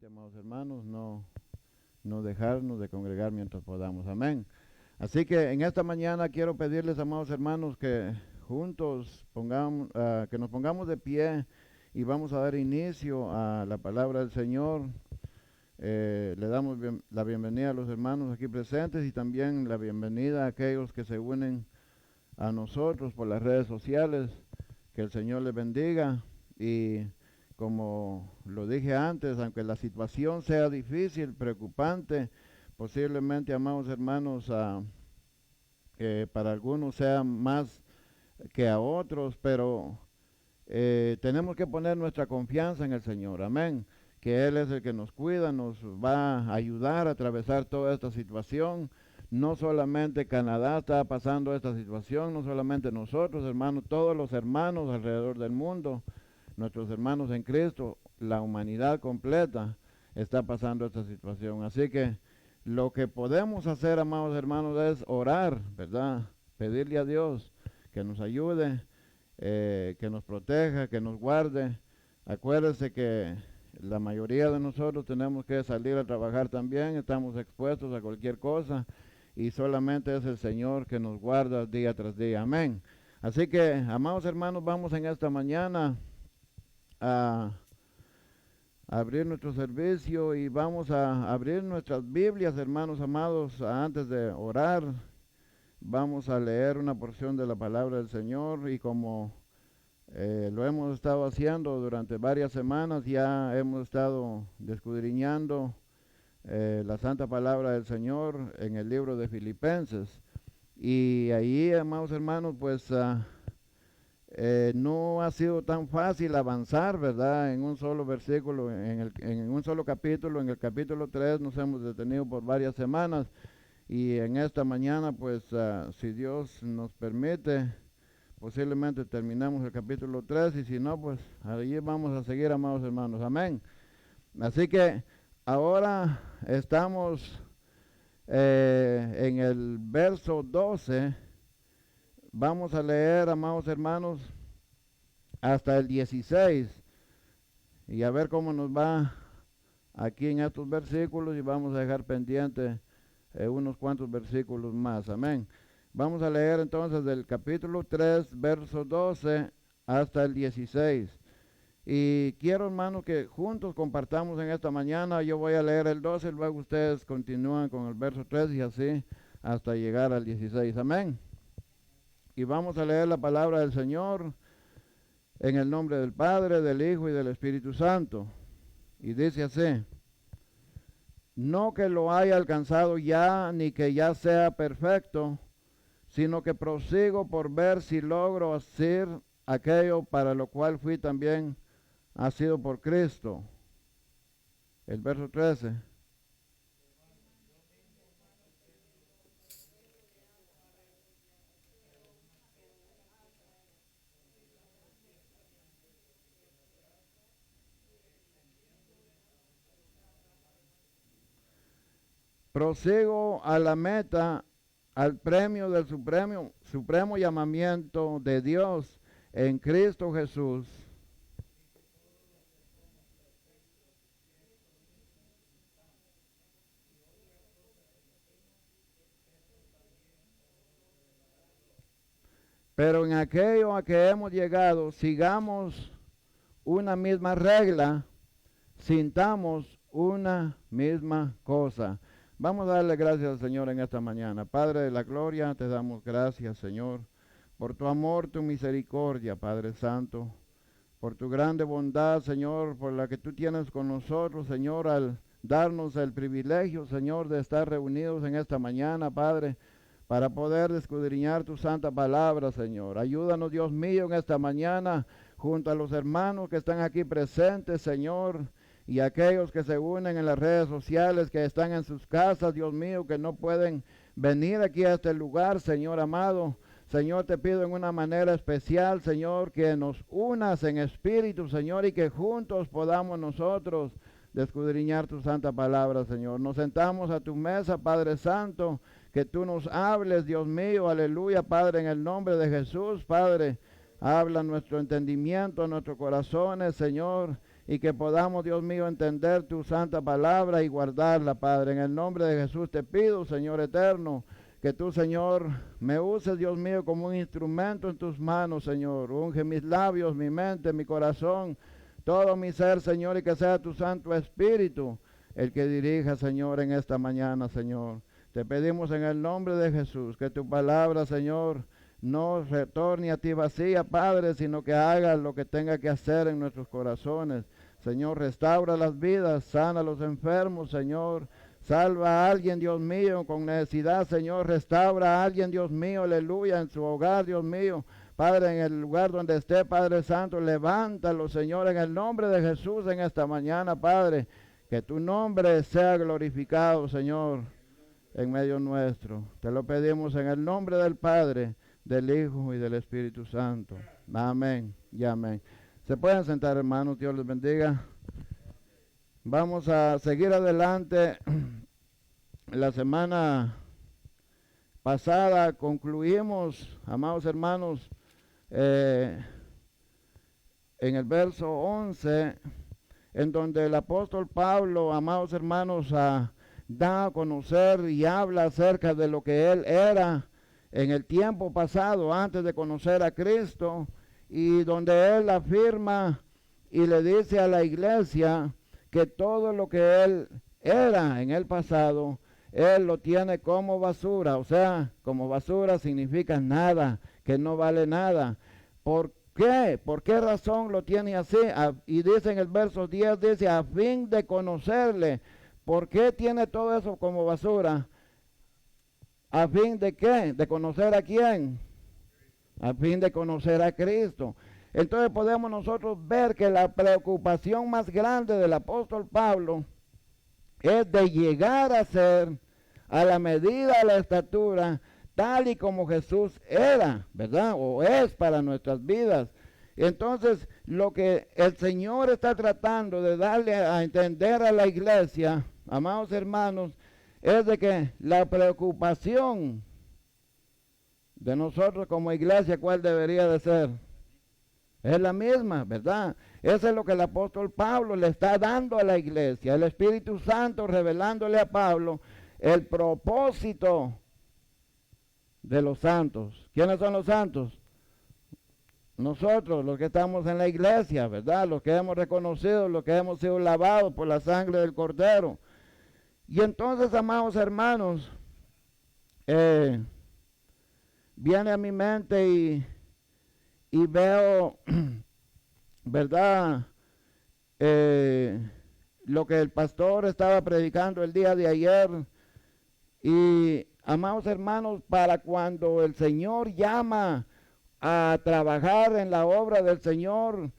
Amados hermanos, no dejarnos de congregar mientras podamos. Amén. Así que en esta mañana quiero pedirles, amados hermanos, que juntos que nos pongamos de pie y vamos a dar inicio a la palabra del Señor. Le damos la bienvenida a los hermanos aquí presentes y también la bienvenida a aquellos que se unen a nosotros por las redes sociales. Que el Señor les bendiga y como lo dije antes, aunque la situación sea difícil, preocupante, posiblemente, amados hermanos, para algunos sea más que a otros, pero tenemos que poner nuestra confianza en el Señor, amén, que Él es el que nos cuida, nos va a ayudar a atravesar toda esta situación. No solamente Canadá está pasando esta situación, no solamente nosotros, hermanos, todos los hermanos alrededor del mundo, nuestros hermanos en Cristo, la humanidad completa está pasando esta situación. Así que lo que podemos hacer, amados hermanos, es orar, ¿verdad? Pedirle a Dios que nos ayude, que nos proteja, que nos guarde. Acuérdense que la mayoría de nosotros tenemos que salir a trabajar también, estamos expuestos a cualquier cosa y solamente es el Señor que nos guarda día tras día. Amén. Así que, amados hermanos, vamos en esta mañana a abrir nuestro servicio y vamos a abrir nuestras Biblias, hermanos amados. Antes de orar, vamos a leer una porción de la palabra del Señor y como lo hemos estado haciendo durante varias semanas, ya hemos estado escudriñando la santa palabra del Señor en el libro de Filipenses. Y ahí, amados hermanos, pues no ha sido tan fácil avanzar, ¿verdad? En un solo versículo, en un solo capítulo. En el capítulo 3 nos hemos detenido por varias semanas y en esta mañana, pues si Dios nos permite, posiblemente terminamos el capítulo 3 y si no, pues allí vamos a seguir, amados hermanos. Amén. Así que ahora estamos en el verso 12. Vamos a leer, amados hermanos, hasta el 16 y a ver cómo nos va aquí en estos versículos y vamos a dejar pendiente unos cuantos versículos más. Amén. Vamos a leer entonces del capítulo 3, verso 12 hasta el 16. Y quiero, hermanos, que juntos compartamos en esta mañana. Yo voy a leer el 12, luego ustedes continúan con el verso 3 y así hasta llegar al 16. Amén. Y vamos a leer la palabra del Señor en el nombre del Padre, del Hijo y del Espíritu Santo. Y dice así: no que lo haya alcanzado ya, ni que ya sea perfecto, sino que prosigo por ver si logro hacer aquello para lo cual fui también nacido por Cristo. El verso 13. Prosigo a la meta, al premio del supremo llamamiento de Dios en Cristo Jesús. Pero en aquello a que hemos llegado, sigamos una misma regla, sintamos una misma cosa. Vamos a darle gracias al Señor en esta mañana. Padre de la gloria, te damos gracias, Señor, por tu amor, tu misericordia, Padre Santo. por tu grande bondad, Señor, por la que tú tienes con nosotros, Señor, al darnos el privilegio, Señor, de estar reunidos en esta mañana, Padre, para poder escudriñar tu santa palabra, Señor. Ayúdanos, Dios mío, en esta mañana, junto a los hermanos que están aquí presentes, Señor, y aquellos que se unen en las redes sociales, que están en sus casas, Dios mío, que no pueden venir aquí a este lugar, Señor amado. Señor, te pido en una manera especial, Señor, que nos unas en espíritu, Señor, y que juntos podamos nosotros escudriñar tu santa palabra, Señor. Nos sentamos a tu mesa, Padre Santo, que tú nos hables, Dios mío, aleluya, Padre, en el nombre de Jesús, Padre. Habla nuestro entendimiento, nuestros corazones, Señor, y que podamos, Dios mío, entender tu santa palabra y guardarla, Padre. En el nombre de Jesús te pido, Señor eterno, que tú, Señor, me uses, Dios mío, como un instrumento en tus manos, Señor. Unge mis labios, mi mente, mi corazón, todo mi ser, Señor, y que sea tu Santo Espíritu el que dirija, Señor, en esta mañana, Señor. Te pedimos en el nombre de Jesús que tu palabra, Señor, no retorne a ti vacía, Padre, sino que haga lo que tenga que hacer en nuestros corazones. Señor, restaura las vidas, sana a los enfermos, Señor. Salva a alguien, Dios mío, con necesidad, Señor. Restaura a alguien, Dios mío, aleluya, en su hogar, Dios mío. Padre, en el lugar donde esté, Padre Santo, levántalo, Señor, en el nombre de Jesús en esta mañana, Padre. Que tu nombre sea glorificado, Señor, en medio nuestro. Te lo pedimos en el nombre del Padre, del Hijo y del Espíritu Santo. Amén y amén. Se pueden sentar, hermanos, Dios les bendiga. Vamos a seguir adelante. La semana pasada concluimos, amados hermanos, en el verso 11, en donde el apóstol Pablo, amados hermanos, da a conocer y habla acerca de lo que él era en el tiempo pasado, antes de conocer a Cristo, y donde él afirma y le dice a la iglesia que todo lo que él era en el pasado, él lo tiene como basura. O sea, como basura significa nada, que no vale nada. ¿Por qué? ¿Por qué razón lo tiene así? Y dice en el verso 10, dice, a fin de conocerle. ¿Por qué tiene todo eso como basura? ¿A fin de qué? ¿De conocer a quién? A fin de conocer a Cristo. Entonces podemos nosotros ver que la preocupación más grande del apóstol Pablo es de llegar a ser a la medida de la estatura tal y como Jesús era, ¿verdad? O es para nuestras vidas. Entonces, lo que el Señor está tratando de darle a entender a la iglesia, amados hermanos, es de que la preocupación de nosotros como iglesia, ¿cuál debería de ser? Es la misma, ¿verdad? Eso es lo que el apóstol Pablo le está dando a la iglesia. El Espíritu Santo revelándole a Pablo el propósito de los santos. ¿Quiénes son los santos? Nosotros, los que estamos en la iglesia, ¿verdad? Los que hemos reconocido, los que hemos sido lavados por la sangre del Cordero. Y entonces, amados hermanos, viene a mi mente y veo, ¿verdad? Lo que el pastor estaba predicando el día de ayer. Y, amados hermanos, para cuando el Señor llama a trabajar en la obra del Señor,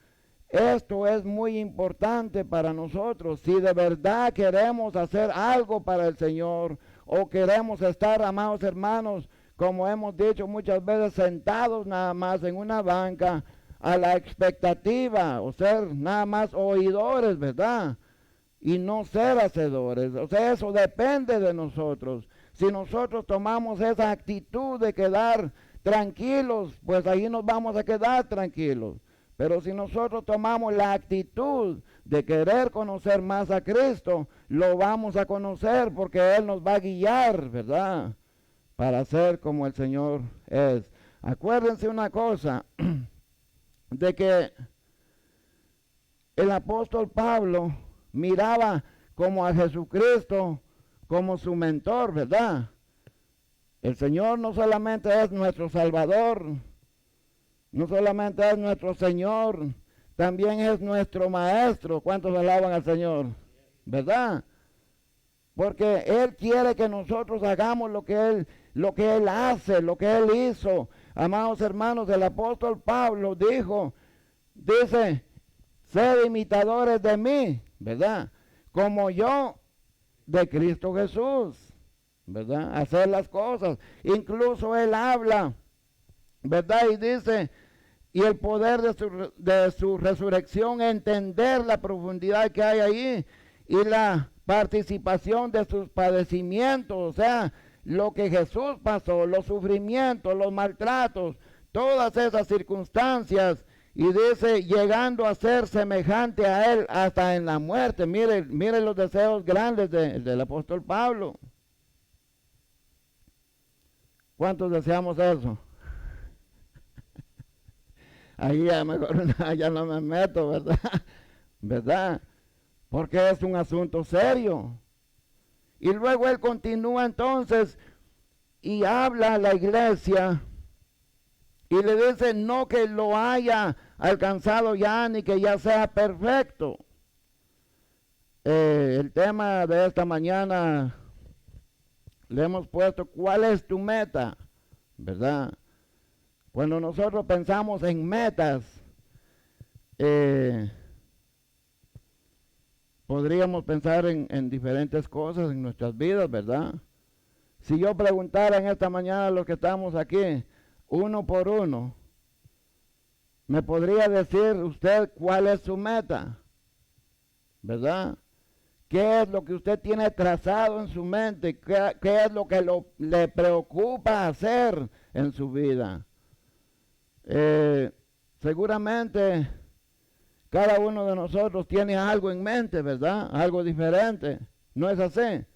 esto es muy importante para nosotros. Si de verdad queremos hacer algo para el Señor, o queremos estar, amados hermanos, como hemos dicho muchas veces, sentados nada más en una banca a la expectativa, o ser nada más oidores, ¿verdad? Y no ser hacedores. O sea, eso depende de nosotros. Si nosotros tomamos esa actitud de quedar tranquilos, pues ahí nos vamos a quedar tranquilos. Pero si nosotros tomamos la actitud de querer conocer más a Cristo, lo vamos a conocer porque Él nos va a guiar, ¿verdad? Para ser como el Señor es. Acuérdense una cosa, de que el apóstol Pablo miraba como a Jesucristo como su mentor, ¿verdad? El Señor no solamente es nuestro Salvador, no solamente es nuestro Señor, también es nuestro maestro. ¿Cuántos alaban al Señor? ¿Verdad? Porque Él quiere que nosotros hagamos lo que Él hace, lo que Él hizo. Amados hermanos, el apóstol Pablo dice, sed imitadores de mí, ¿verdad? Como yo de Cristo Jesús, ¿verdad? Hacer las cosas. Incluso Él habla, ¿verdad? Y dice, y el poder de su resurrección, entender la profundidad que hay ahí y la participación de sus padecimientos, o sea, lo que Jesús pasó, los sufrimientos, los maltratos, todas esas circunstancias, y dice, llegando a ser semejante a Él hasta en la muerte. Mire los deseos grandes del apóstol Pablo. ¿Cuántos deseamos eso? Ahí ya mejor ya no me meto, ¿verdad? ¿Verdad? Porque es un asunto serio. Y luego él continúa entonces y habla a la iglesia y le dice, no que lo haya alcanzado ya ni que ya sea perfecto. El tema de esta mañana le hemos puesto, ¿cuál es tu meta? ¿Verdad? Cuando nosotros pensamos en metas, podríamos pensar en diferentes cosas en nuestras vidas, ¿verdad? Si yo preguntara en esta mañana a los que estamos aquí, uno por uno, ¿me podría decir usted cuál es su meta? ¿Verdad? ¿Qué es lo que usted tiene trazado en su mente? ¿Qué es lo que le preocupa hacer en su vida? Seguramente cada uno de nosotros tiene algo en mente, ¿verdad? Algo diferente. ¿No es así?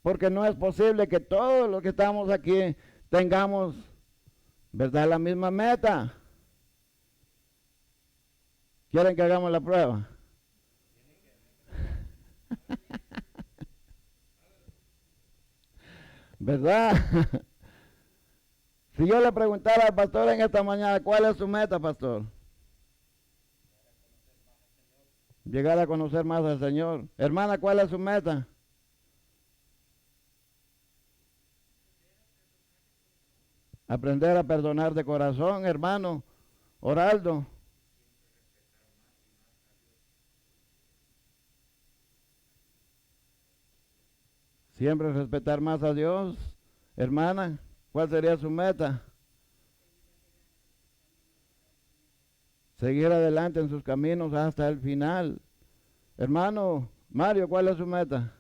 Porque no es posible que todos los que estamos aquí tengamos, ¿verdad?, la misma meta. ¿Quieren que hagamos la prueba? ¿Verdad? Si yo le preguntara al pastor en esta mañana, ¿cuál es su meta, pastor? Llegar a conocer más al Señor. Hermana, ¿cuál es su meta? Aprender a perdonar de corazón, hermano. Oraldo. Siempre respetar más a Dios. Hermana, ¿cuál sería su meta? Seguir adelante en sus caminos hasta el final. Hermano Mario, ¿cuál es su meta?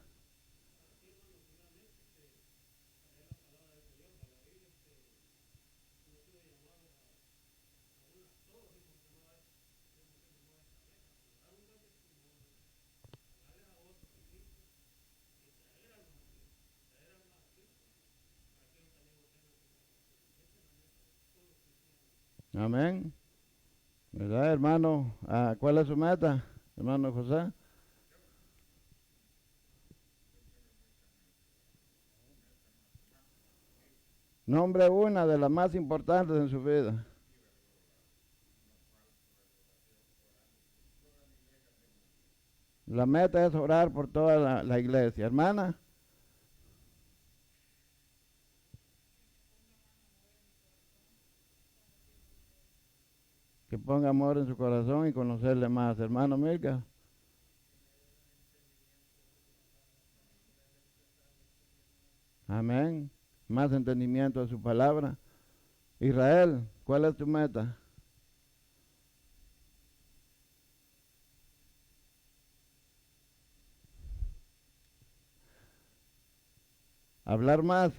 Amén. ¿Verdad, hermano? ¿Cuál es su meta, hermano José? Nombre una de las más importantes en su vida. La meta es orar por toda la iglesia. Hermana. Que ponga amor en su corazón y conocerle más. Hermano Milka. Amén. Más entendimiento de su palabra. Israel, ¿cuál es tu meta? Hablar más.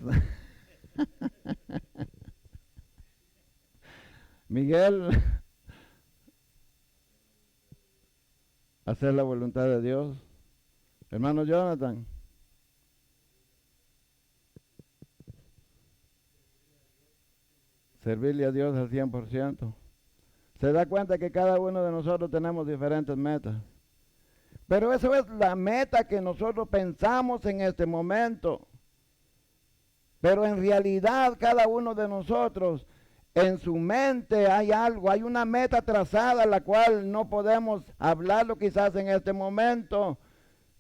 Miguel, hacer la voluntad de Dios. Hermano Jonathan. Servirle a Dios al 100%. Se da cuenta que cada uno de nosotros tenemos diferentes metas. Pero eso es la meta que nosotros pensamos en este momento. Pero en realidad cada uno de nosotros en su mente hay algo, hay una meta trazada, la cual no podemos hablarlo quizás en este momento,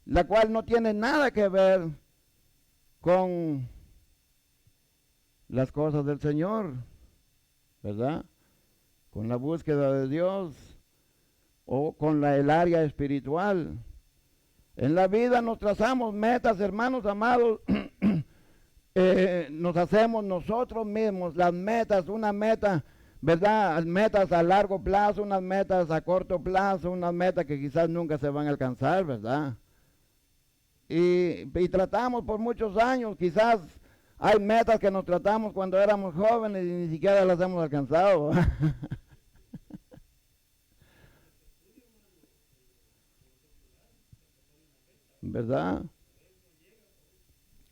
la cual no tiene nada que ver con las cosas del Señor, ¿verdad? Con la búsqueda de Dios o con el área espiritual. En la vida nos trazamos metas, hermanos amados, nos hacemos nosotros mismos las metas, una meta, ¿verdad? Metas a largo plazo, unas metas a corto plazo, unas metas que quizás nunca se van a alcanzar, ¿verdad? Y tratamos por muchos años, quizás hay metas que nos tratamos cuando éramos jóvenes y ni siquiera las hemos alcanzado. ¿Verdad?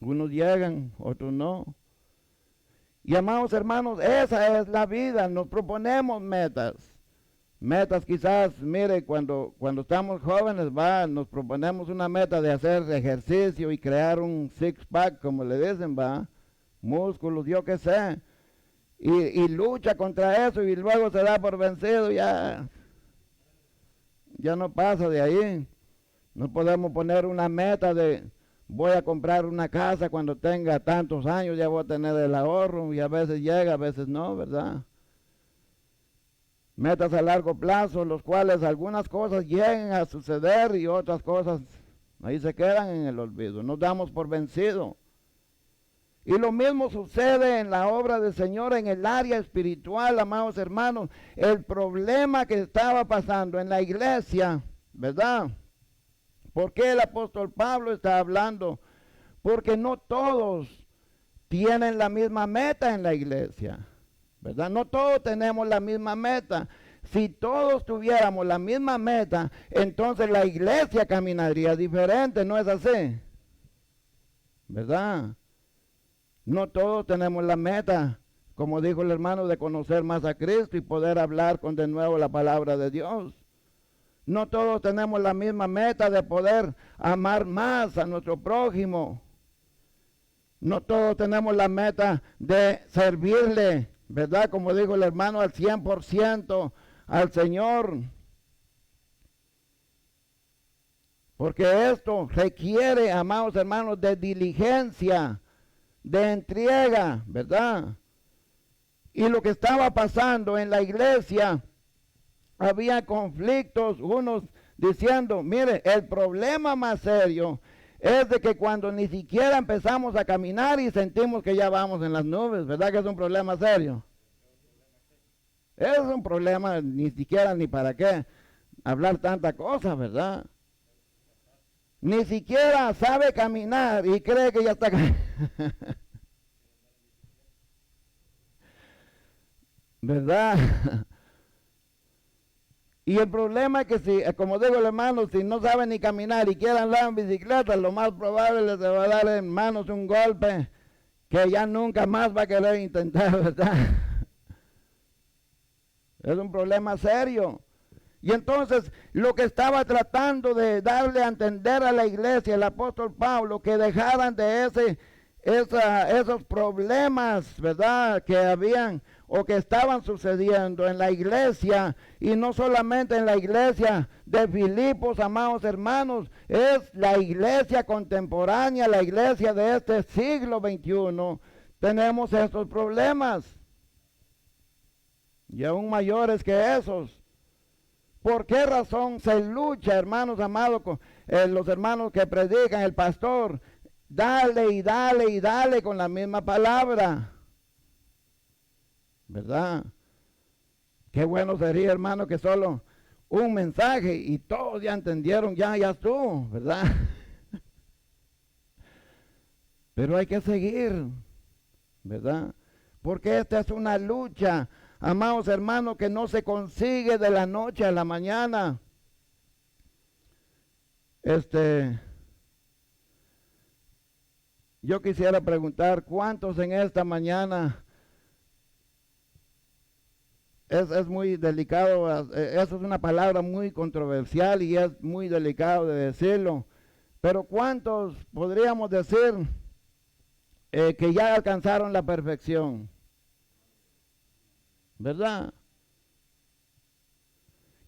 Unos llegan, otros no. Y amados hermanos, esa es la vida, nos proponemos metas. Metas quizás, mire, cuando estamos jóvenes, nos proponemos una meta de hacer ejercicio y crear un six-pack, como le dicen, músculos, yo qué sé. Y lucha contra eso y luego se da por vencido, ya no pasa de ahí. No podemos poner una meta de voy a comprar una casa cuando tenga tantos años, ya voy a tener el ahorro, y a veces llega, a veces no, ¿verdad? Metas a largo plazo, los cuales algunas cosas llegan a suceder y otras cosas ahí se quedan en el olvido. Nos damos por vencido. Y lo mismo sucede en la obra del Señor en el área espiritual, amados hermanos. El problema que estaba pasando en la iglesia, ¿verdad? ¿Por qué el apóstol Pablo está hablando? Porque no todos tienen la misma meta en la iglesia, ¿verdad? No todos tenemos la misma meta. Si todos tuviéramos la misma meta, entonces la iglesia caminaría diferente, ¿no es así? ¿Verdad? No todos tenemos la meta, como dijo el hermano, de conocer más a Cristo y poder hablar con de nuevo la palabra de Dios. No todos tenemos la misma meta de poder amar más a nuestro prójimo. No todos tenemos la meta de servirle, ¿verdad? Como dijo el hermano, al 100% al Señor. Porque esto requiere, amados hermanos, de diligencia, de entrega, ¿verdad? Y lo que estaba pasando en la iglesia, había conflictos, unos diciendo, mire, el problema más serio es de que cuando ni siquiera empezamos a caminar y sentimos que ya vamos en las nubes, ¿verdad que es un problema serio? Es un problema ni siquiera ni para qué hablar tanta cosa, ¿verdad? Ni siquiera sabe caminar y cree que ya está ¿verdad? Y el problema es que si, como digo el hermano, si no saben ni caminar y quieren andar en bicicleta, lo más probable les va a dar en manos un golpe que ya nunca más va a querer intentar, ¿verdad? Es un problema serio. Y entonces lo que estaba tratando de darle a entender a la iglesia, el apóstol Pablo, que dejaran de esos problemas, ¿verdad?, que habían o que estaban sucediendo en la iglesia, y no solamente en la iglesia de Filipos, amados hermanos, es la iglesia contemporánea, la iglesia de este siglo XXI. Tenemos estos problemas, y aún mayores que esos. ¿Por qué razón se lucha, hermanos amados, con los hermanos que predican, el pastor? Dale y dale y dale con la misma palabra, ¿verdad? Qué bueno sería, hermano, que solo un mensaje y todos ya entendieron, ya estuvo, ¿verdad? Pero hay que seguir, ¿verdad? Porque esta es una lucha, amados hermanos, que no se consigue de la noche a la mañana. Yo quisiera preguntar, ¿cuántos en esta mañana? Es muy delicado, eso es una palabra muy controversial y es muy delicado de decirlo, pero ¿cuántos podríamos decir que ya alcanzaron la perfección? ¿verdad?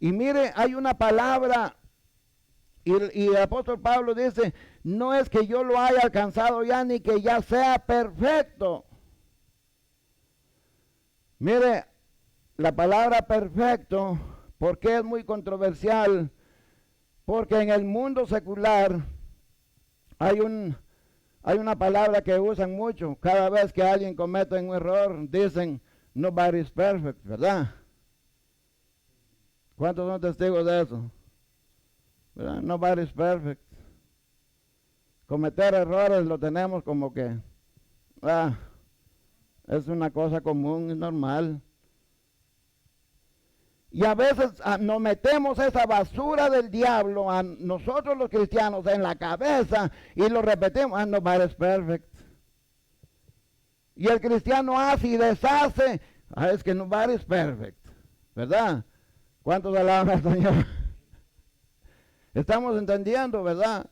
Y mire, hay una palabra, y el apóstol Pablo dice, no es que yo lo haya alcanzado ya, ni que ya sea perfecto. Mire, la palabra perfecto, ¿por qué es muy controversial? Porque en el mundo secular hay una palabra que usan mucho. Cada vez que alguien comete un error, dicen, nobody's perfect, ¿verdad? ¿Cuántos son testigos de eso? ¿Verdad? Nobody's perfect. Cometer errores lo tenemos como que es una cosa común y normal. Y a veces nos metemos esa basura del diablo a nosotros los cristianos en la cabeza y lo repetimos, nobody's perfect. Y el cristiano hace y deshace, es que nobody's perfect, ¿verdad? ¿Cuántos alaban al Señor? Estamos entendiendo, ¿verdad?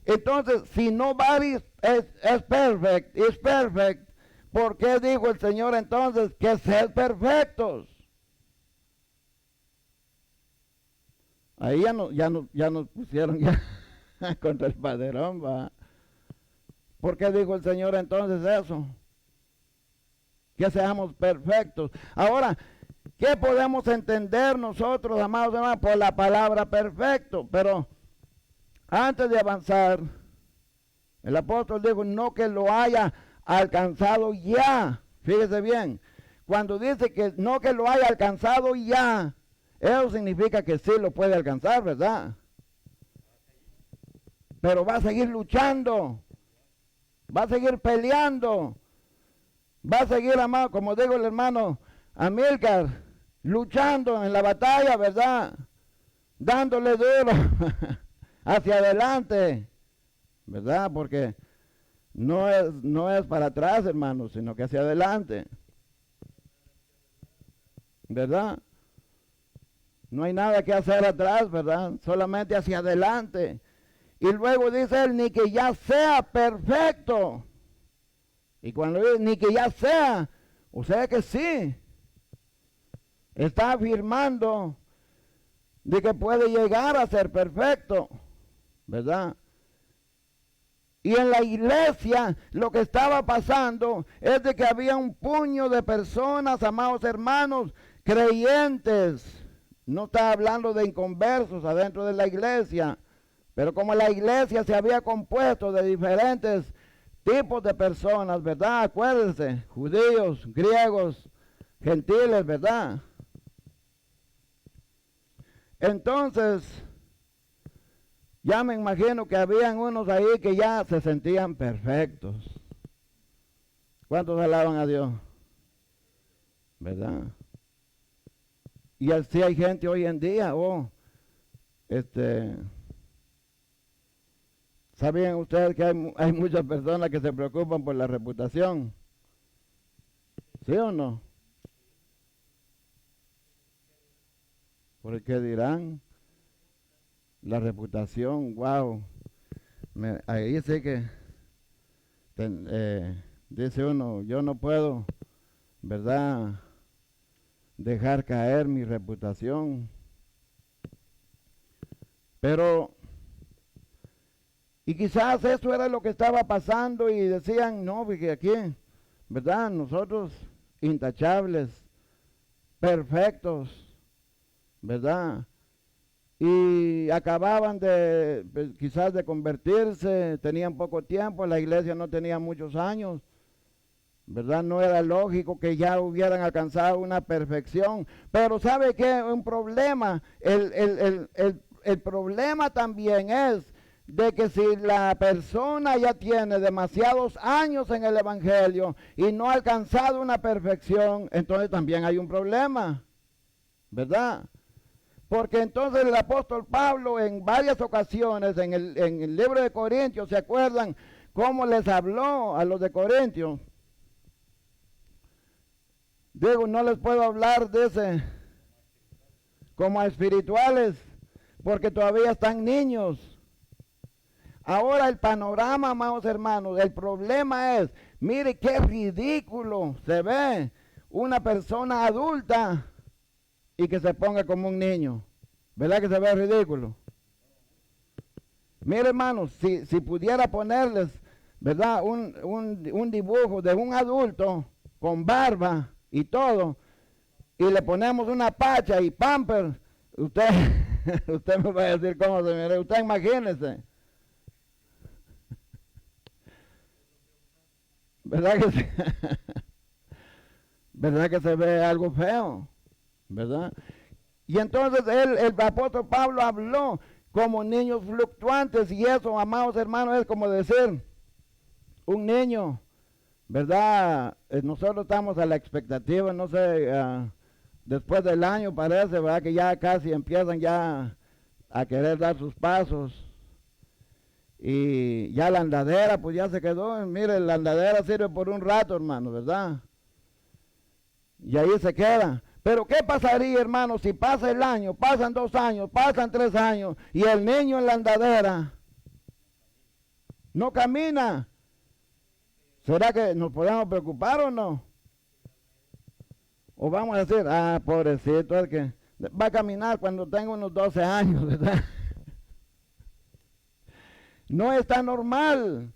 Entonces, si nobody es perfect, ¿por qué dijo el Señor entonces que sed perfectos? Ahí ya nos pusieron ya contra el paderón, ¿va? ¿Por qué dijo el Señor entonces eso? Que seamos perfectos. Ahora, ¿qué podemos entender nosotros, amados hermanos, por la palabra perfecto? Pero antes de avanzar, el apóstol dijo, no que lo haya alcanzado ya. Fíjese bien, cuando dice que no que lo haya alcanzado ya, eso significa que sí lo puede alcanzar, ¿verdad? Pero va a seguir luchando, va a seguir peleando, va a seguir, amado, como dijo el hermano Amílcar, luchando en la batalla, ¿verdad? Dándole duro hacia adelante, ¿verdad? Porque no es para atrás, hermanos, sino que hacia adelante, ¿verdad? No hay nada que hacer atrás, ¿verdad? Solamente hacia adelante. Y luego dice él, ni que ya sea perfecto. Y cuando dice, ni que ya sea, o sea que sí, está afirmando de que puede llegar a ser perfecto, ¿verdad? Y en la iglesia lo que estaba pasando es de que había un puño de personas, amados hermanos, creyentes. No está hablando de inconversos adentro de la iglesia, pero como la iglesia se había compuesto de diferentes tipos de personas, ¿verdad? Acuérdense, judíos, griegos, gentiles, ¿verdad? Entonces, ya me imagino que habían unos ahí que ya se sentían perfectos. ¿Cuántos alaban a Dios? ¿Verdad? Y así hay gente hoy en día, ¿sabían ustedes que hay muchas personas que se preocupan por la reputación? ¿Sí o no? ¿Por qué dirán? La reputación, wow. Ahí sí que dice uno, yo no puedo, ¿verdad?, dejar caer mi reputación. Pero, y quizás eso era lo que estaba pasando y decían, no, porque aquí, ¿verdad? Nosotros intachables, perfectos, ¿verdad? Y acababan quizás de convertirse, tenían poco tiempo, la iglesia no tenía muchos años, ¿verdad? No era lógico que ya hubieran alcanzado una perfección. Pero ¿sabe qué? Un problema, el problema también es de que si la persona ya tiene demasiados años en el evangelio y no ha alcanzado una perfección, entonces también hay un problema, ¿verdad? Porque entonces el apóstol Pablo en varias ocasiones en el libro de Corintios, ¿se acuerdan cómo les habló a los de Corintios? Digo, no les puedo hablar de ese como a espirituales, porque todavía están niños. Ahora el panorama, amados hermanos, el problema es, mire qué ridículo se ve una persona adulta y que se ponga como un niño. ¿Verdad que se ve ridículo? Mire, hermanos, si pudiera ponerles, ¿verdad? Un dibujo de un adulto con barba y todo, y le ponemos una pacha y pamper, usted, usted me va a decir cómo se mira. Usted imagínese. ¿Verdad que se, ¿verdad que se ve algo feo? ¿Verdad? Y entonces el apóstol Pablo habló como niños fluctuantes, y eso, amados hermanos, es como decir, un niño, ¿verdad? Nosotros estamos a la expectativa, no sé, después del año parece, ¿verdad? Que ya casi empiezan ya a querer dar sus pasos. Y ya la andadera, pues ya se quedó. Mire, la andadera sirve por un rato, hermano, ¿verdad? Y ahí se queda. Pero ¿qué pasaría, hermano, si pasa el año, pasan 2 años, pasan 3 años, y el niño en la andadera no camina? ¿Será que nos podemos preocupar o no? O vamos a decir, pobrecito, el que va a caminar cuando tenga unos 12 años, ¿verdad? No está normal.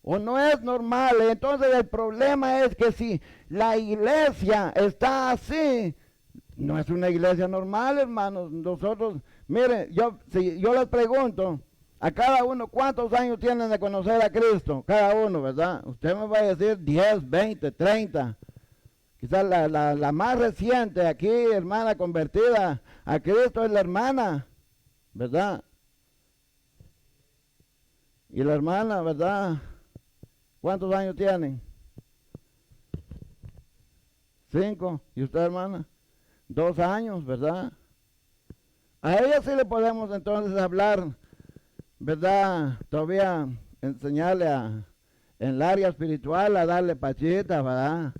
O no es normal. Entonces el problema es que si la iglesia está así, no es una iglesia normal, hermanos. Nosotros, miren, si yo les pregunto a cada uno cuántos años tienen de conocer a Cristo, cada uno, ¿verdad? Usted me va a decir 10, 20, 30. Quizás la más reciente aquí, hermana convertida a Cristo, es la hermana, ¿verdad? Y la hermana, ¿verdad? ¿Cuántos años tienen? 5. ¿Y usted, hermana? 2 años, ¿verdad? A ella sí le podemos entonces hablar, ¿verdad? Todavía enseñarle en el área espiritual a darle pachita, ¿verdad?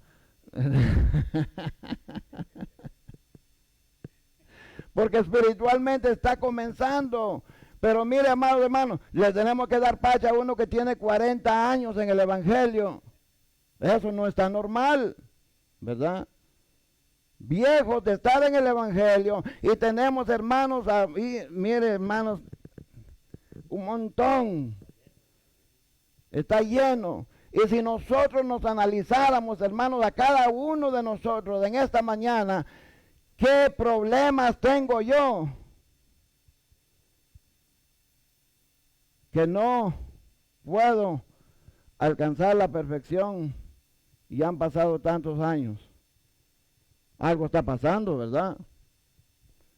Porque espiritualmente está comenzando. Pero mire, amados hermanos, le tenemos que dar pacha a uno que tiene 40 años en el Evangelio. Eso no está normal, ¿verdad? Viejos de estar en el Evangelio, y tenemos hermanos, mire hermanos, un montón, está lleno. Y si nosotros nos analizáramos, hermanos, a cada uno de nosotros en esta mañana, ¿qué problemas tengo yo? Que no puedo alcanzar la perfección y han pasado tantos años. Algo está pasando, ¿verdad?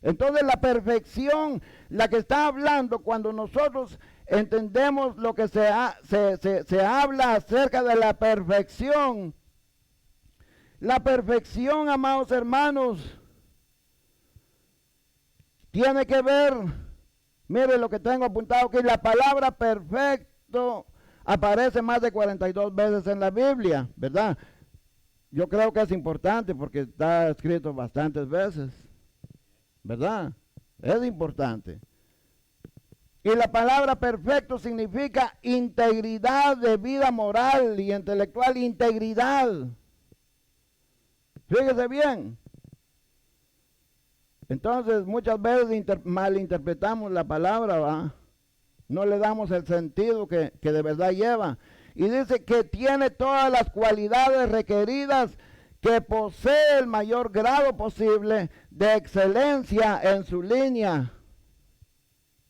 Entonces la perfección, la que está hablando, cuando nosotros entendemos lo que se habla acerca de la perfección, amados hermanos, tiene que ver, mire lo que tengo apuntado aquí, la palabra perfecto aparece más de 42 veces en la Biblia, ¿verdad? Yo creo que es importante porque está escrito bastantes veces, ¿verdad? Es importante. Y la palabra perfecto significa integridad de vida moral y intelectual, integridad. Fíjese bien. Entonces muchas veces malinterpretamos la palabra, ¿va? No le damos el sentido que de verdad lleva. Y dice que tiene todas las cualidades requeridas, que posee el mayor grado posible de excelencia en su línea.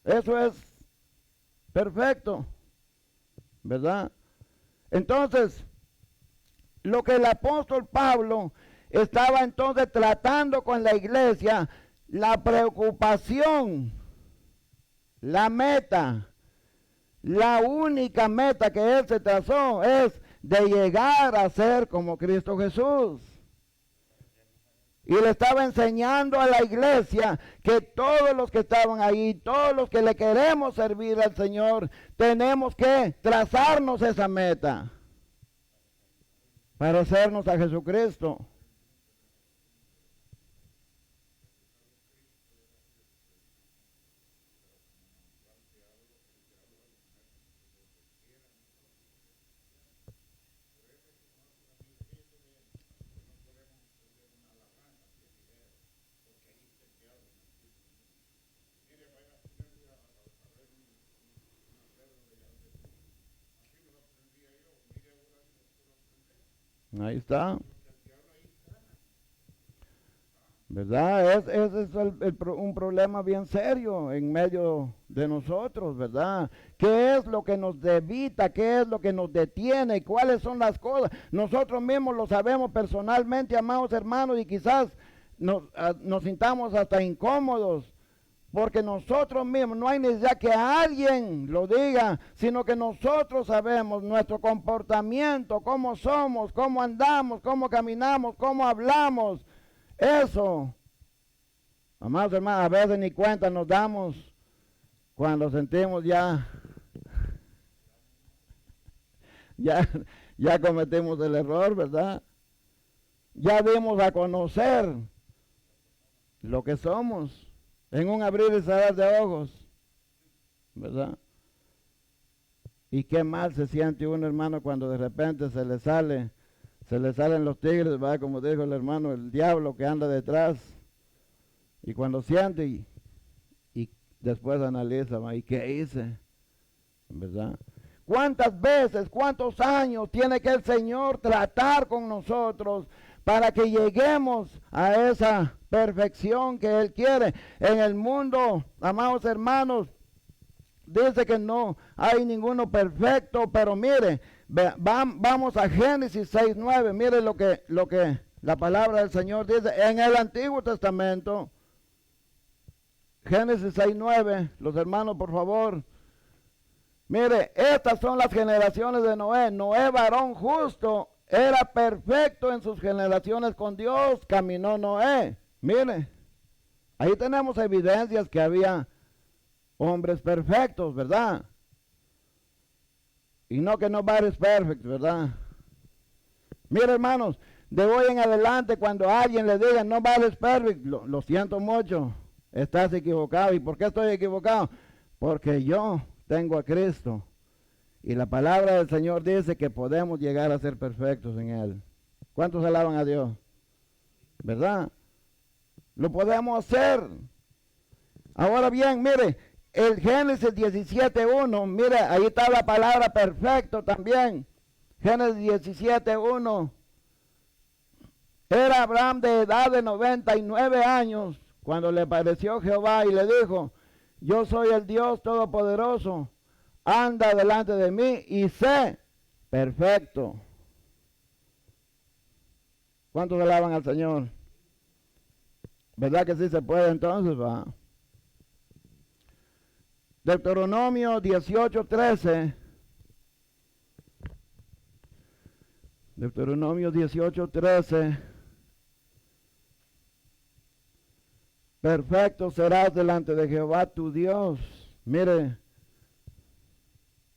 Eso es perfecto, ¿verdad? Entonces, lo que el apóstol Pablo estaba entonces tratando con la iglesia, la preocupación, la meta, la única meta que él se trazó es de llegar a ser como Cristo Jesús. Y le estaba enseñando a la iglesia que todos los que estaban ahí, todos los que le queremos servir al Señor, tenemos que trazarnos esa meta, parecernos a Jesucristo. Ahí está. ¿Verdad? Ese es un problema bien serio en medio de nosotros, ¿verdad? ¿Qué es lo que nos debita? ¿Qué es lo que nos detiene? ¿Cuáles son las cosas? Nosotros mismos lo sabemos personalmente, amados hermanos, y quizás nos sintamos hasta incómodos, porque nosotros mismos, no hay necesidad que alguien lo diga, sino que nosotros sabemos nuestro comportamiento, cómo somos, cómo andamos, cómo caminamos, cómo hablamos. Eso, amados hermanos, a veces ni cuenta nos damos cuando sentimos ya, ya cometimos el error, ¿verdad? Ya dimos a conocer lo que somos en un abrir y cerrar de ojos, ¿verdad? Y qué mal se siente uno, hermano, cuando de repente se le salen los tigres, ¿verdad? Como dijo el hermano, el diablo que anda detrás. Y cuando siente y después analiza, ¿verdad? ¿Y qué hice? ¿Verdad? ¿Cuántas veces, cuántos años tiene que el Señor tratar con nosotros para que lleguemos a esa perfección que Él quiere? En el mundo, amados hermanos, dice que no hay ninguno perfecto, pero mire, vamos a Génesis 6:9, mire lo que la palabra del Señor dice en el Antiguo Testamento. Génesis 6:9, los hermanos, por favor. Mire, estas son las generaciones de Noé. Noé, varón justo, era perfecto en sus generaciones con Dios, caminó Noé. Mire, ahí tenemos evidencias que había hombres perfectos, ¿verdad? Y no que nobody's perfect, ¿verdad? Mire, hermanos, de hoy en adelante, cuando alguien le diga nobody's perfect, lo siento mucho, estás equivocado. ¿Y por qué estoy equivocado? Porque yo tengo a Cristo. Y la palabra del Señor dice que podemos llegar a ser perfectos en Él. ¿Cuántos alaban a Dios? ¿Verdad? Lo podemos hacer. Ahora bien, mire, el Génesis 17:1, mire, ahí está la palabra perfecto también. Génesis 17:1. Era Abraham de edad de 99 años cuando le apareció Jehová y le dijo: yo soy el Dios Todopoderoso, anda delante de mí y sé perfecto. ¿Cuántos alaban al Señor? ¿Verdad que sí se puede entonces? Va. Deuteronomio 18:13. Deuteronomio 18:13. Perfecto serás delante de Jehová tu Dios. Mire,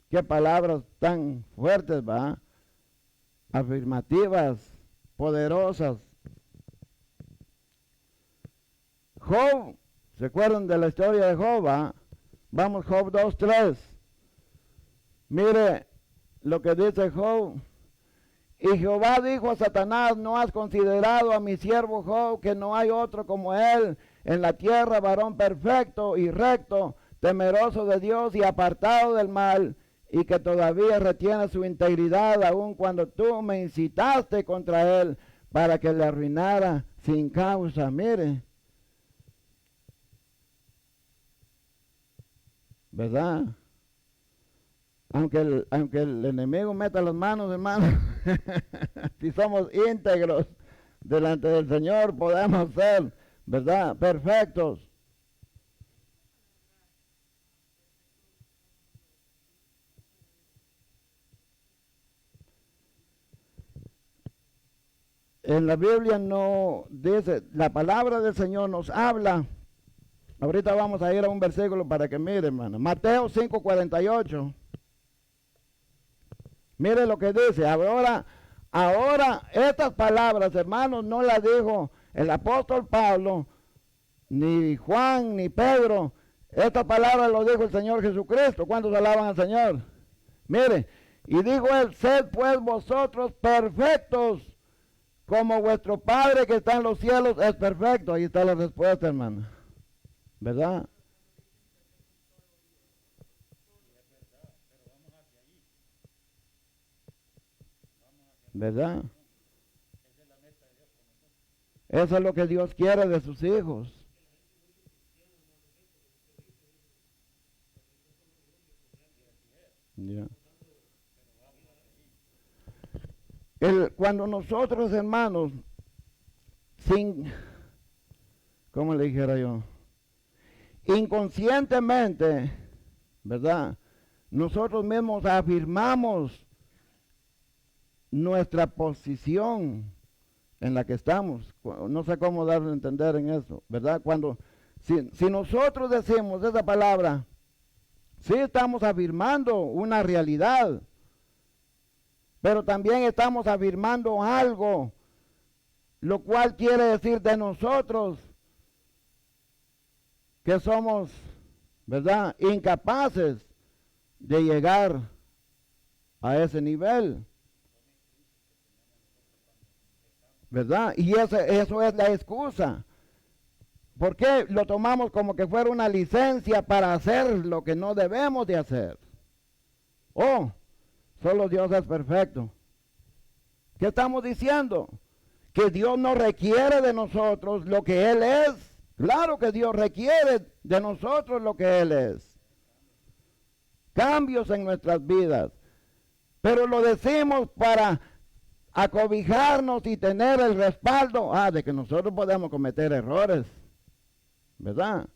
qué palabras tan fuertes, va. Afirmativas, poderosas. Job, ¿se acuerdan de la historia de Job? ¿Va? Vamos, Job 2:3. Mire lo que dice Job. Y Jehová dijo a Satanás: ¿no has considerado a mi siervo Job, que no hay otro como él en la tierra, varón perfecto y recto, temeroso de Dios y apartado del mal, y que todavía retiene su integridad, aun cuando tú me incitaste contra él para que le arruinara sin causa? Mire, ¿verdad? Aunque el enemigo meta las manos, hermano, si somos íntegros delante del Señor, podemos ser, ¿verdad?, perfectos. En la Biblia no dice, la palabra del Señor nos habla. Ahorita vamos a ir a un versículo para que mire, hermano. Mateo 5:48. Mire lo que dice. Ahora estas palabras, hermanos, no las dijo el apóstol Pablo, ni Juan, ni Pedro. Estas palabras lo dijo el Señor Jesucristo. ¿Cuántos alaban al Señor? Mire, y dijo él: sed pues vosotros perfectos, como vuestro Padre que está en los cielos es perfecto. Ahí está la respuesta, hermano. ¿Verdad? ¿Verdad? Eso es lo que Dios quiere de sus hijos. Yeah. Cuando nosotros, hermanos, sin, ¿cómo le dijera yo? Inconscientemente, ¿verdad? Nosotros mismos afirmamos nuestra posición en la que estamos. No sé cómo darle a entender en eso, ¿verdad? Si nosotros decimos esa palabra, sí estamos afirmando una realidad, pero también estamos afirmando algo, lo cual quiere decir de nosotros que somos, ¿verdad?, incapaces de llegar a ese nivel, ¿verdad? Y eso es la excusa. ¿Por qué lo tomamos como que fuera una licencia para hacer lo que no debemos de hacer? Oh, solo Dios es perfecto. ¿Qué estamos diciendo? Que Dios no requiere de nosotros lo que Él es. Claro que Dios requiere de nosotros lo que Él es. Cambios en nuestras vidas. Pero lo decimos para acobijarnos y tener el respaldo de que nosotros podemos cometer errores, ¿verdad?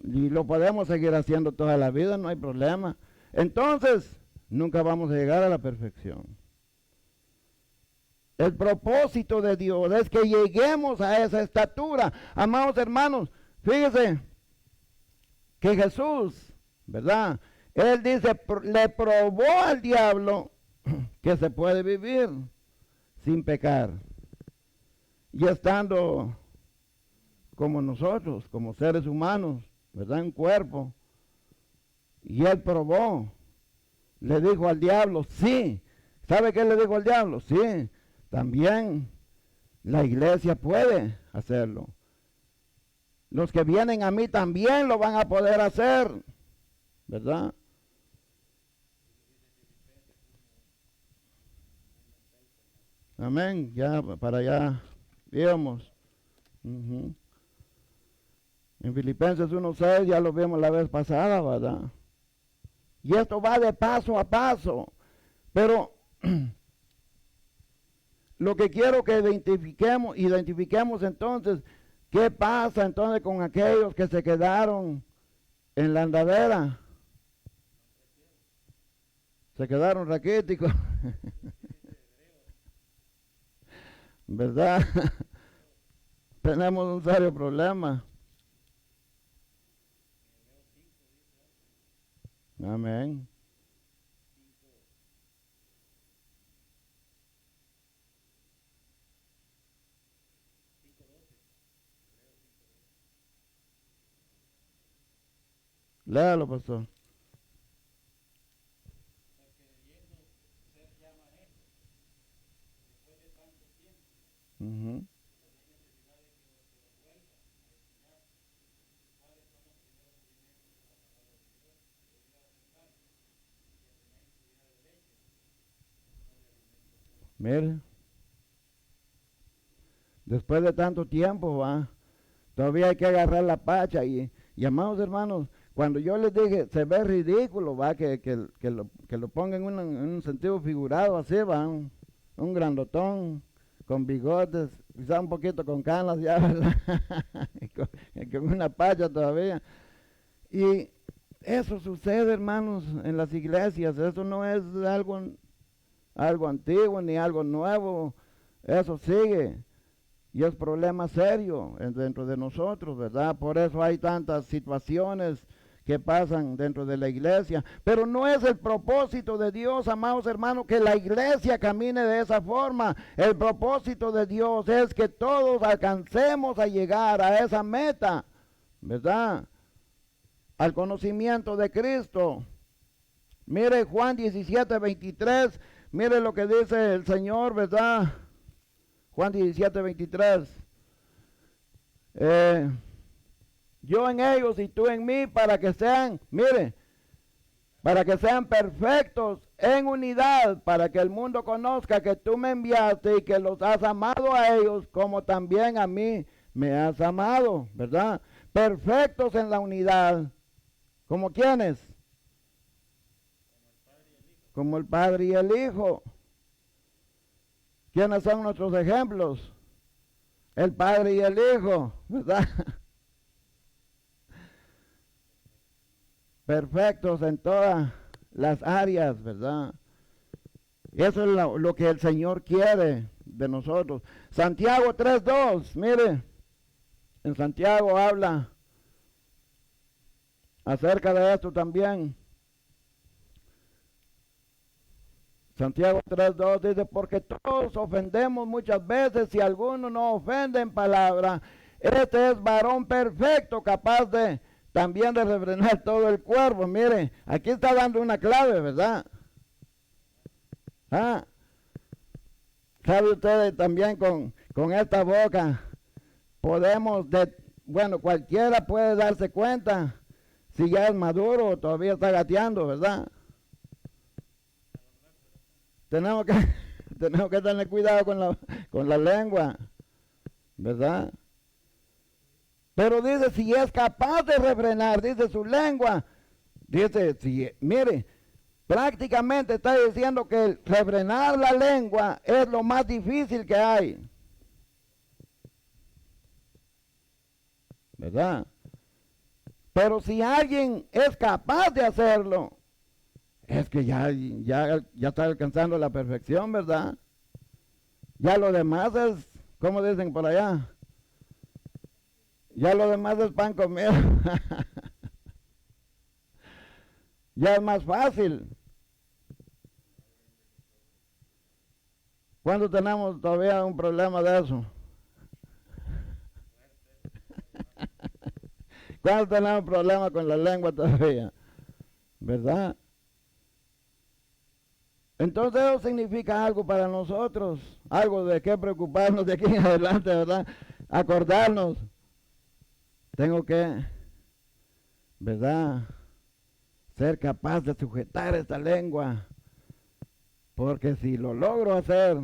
Y lo podemos seguir haciendo toda la vida, no hay problema. Entonces, nunca vamos a llegar a la perfección. El propósito de Dios es que lleguemos a esa estatura. Amados hermanos, fíjense que Jesús, ¿verdad? Él dice, le probó al diablo que se puede vivir sin pecar. Y estando como nosotros, como seres humanos, ¿verdad? En cuerpo. Y él probó. Le dijo al diablo, sí. ¿Sabe qué le dijo al diablo? Sí. También la iglesia puede hacerlo. Los que vienen a mí también lo van a poder hacer, ¿verdad? Amén, ya para allá íbamos. En Filipenses 1:6 ya lo vimos la vez pasada, ¿verdad? Y esto va de paso a paso, pero lo que quiero que identifiquemos entonces, ¿qué pasa entonces con aquellos que se quedaron en la andadera? Se quedaron raquíticos, ¿verdad? Tenemos un serio problema. Amén. Léalo, pastor. Uh-huh. Mire, después de tanto tiempo, todavía hay que agarrar la pacha y amados hermanos, cuando yo les dije, se ve ridículo, que lo pongan en un sentido figurado, así, un grandotón, con bigotes, quizá un poquito con canas ya, ¿verdad? con una pacha todavía. Y eso sucede, hermanos, en las iglesias, eso no es algo antiguo ni algo nuevo, eso sigue. Y es problema serio dentro de nosotros, ¿verdad? Por eso hay tantas situaciones que pasan dentro de la iglesia. Pero no es el propósito de Dios, amados hermanos, que la iglesia camine de esa forma. El propósito de Dios es que todos alcancemos a llegar a esa meta, ¿verdad? Al conocimiento de Cristo. Mire Juan 17:23, mire lo que dice el Señor, ¿verdad? Juan 17:23. Yo en ellos y tú en mí, para que sean, mire, para que sean perfectos en unidad, para que el mundo conozca que tú me enviaste y que los has amado a ellos como también a mí me has amado, ¿verdad? Perfectos en la unidad. ¿Como quiénes? Como el Padre y el Hijo. ¿Quiénes son nuestros ejemplos? El Padre y el Hijo, ¿verdad? Perfectos en todas las áreas, ¿verdad? Eso es lo que el Señor quiere de nosotros. Santiago 3:2, mire, en Santiago habla acerca de esto también. Santiago 3:2 dice, porque todos ofendemos muchas veces, si alguno no ofende en palabra, este es varón perfecto, capaz de también de refrenar todo el cuerpo. Mire, aquí está dando una clave, ¿verdad? Ah, ¿sabe usted también con esta boca? Podemos, bueno, cualquiera puede darse cuenta si ya es maduro o todavía está gateando, ¿verdad? Tenemos que, tenemos que tener cuidado con la lengua, ¿verdad? Pero dice, si es capaz de refrenar, dice su lengua, dice, si, mire, prácticamente está diciendo que el refrenar la lengua es lo más difícil que hay, ¿verdad? Pero si alguien es capaz de hacerlo, es que ya está alcanzando la perfección, ¿verdad? Ya lo demás es, como dicen por allá, ya lo demás es pan comido. Ya es más fácil. ¿Cuándo tenemos todavía un problema de eso? ¿Cuándo tenemos problemas con la lengua todavía? ¿Verdad? Entonces eso significa algo para nosotros, algo de qué preocuparnos de aquí en adelante, ¿verdad? Acordarnos, tengo que, ¿verdad? Ser capaz de sujetar esta lengua, porque si lo logro hacer,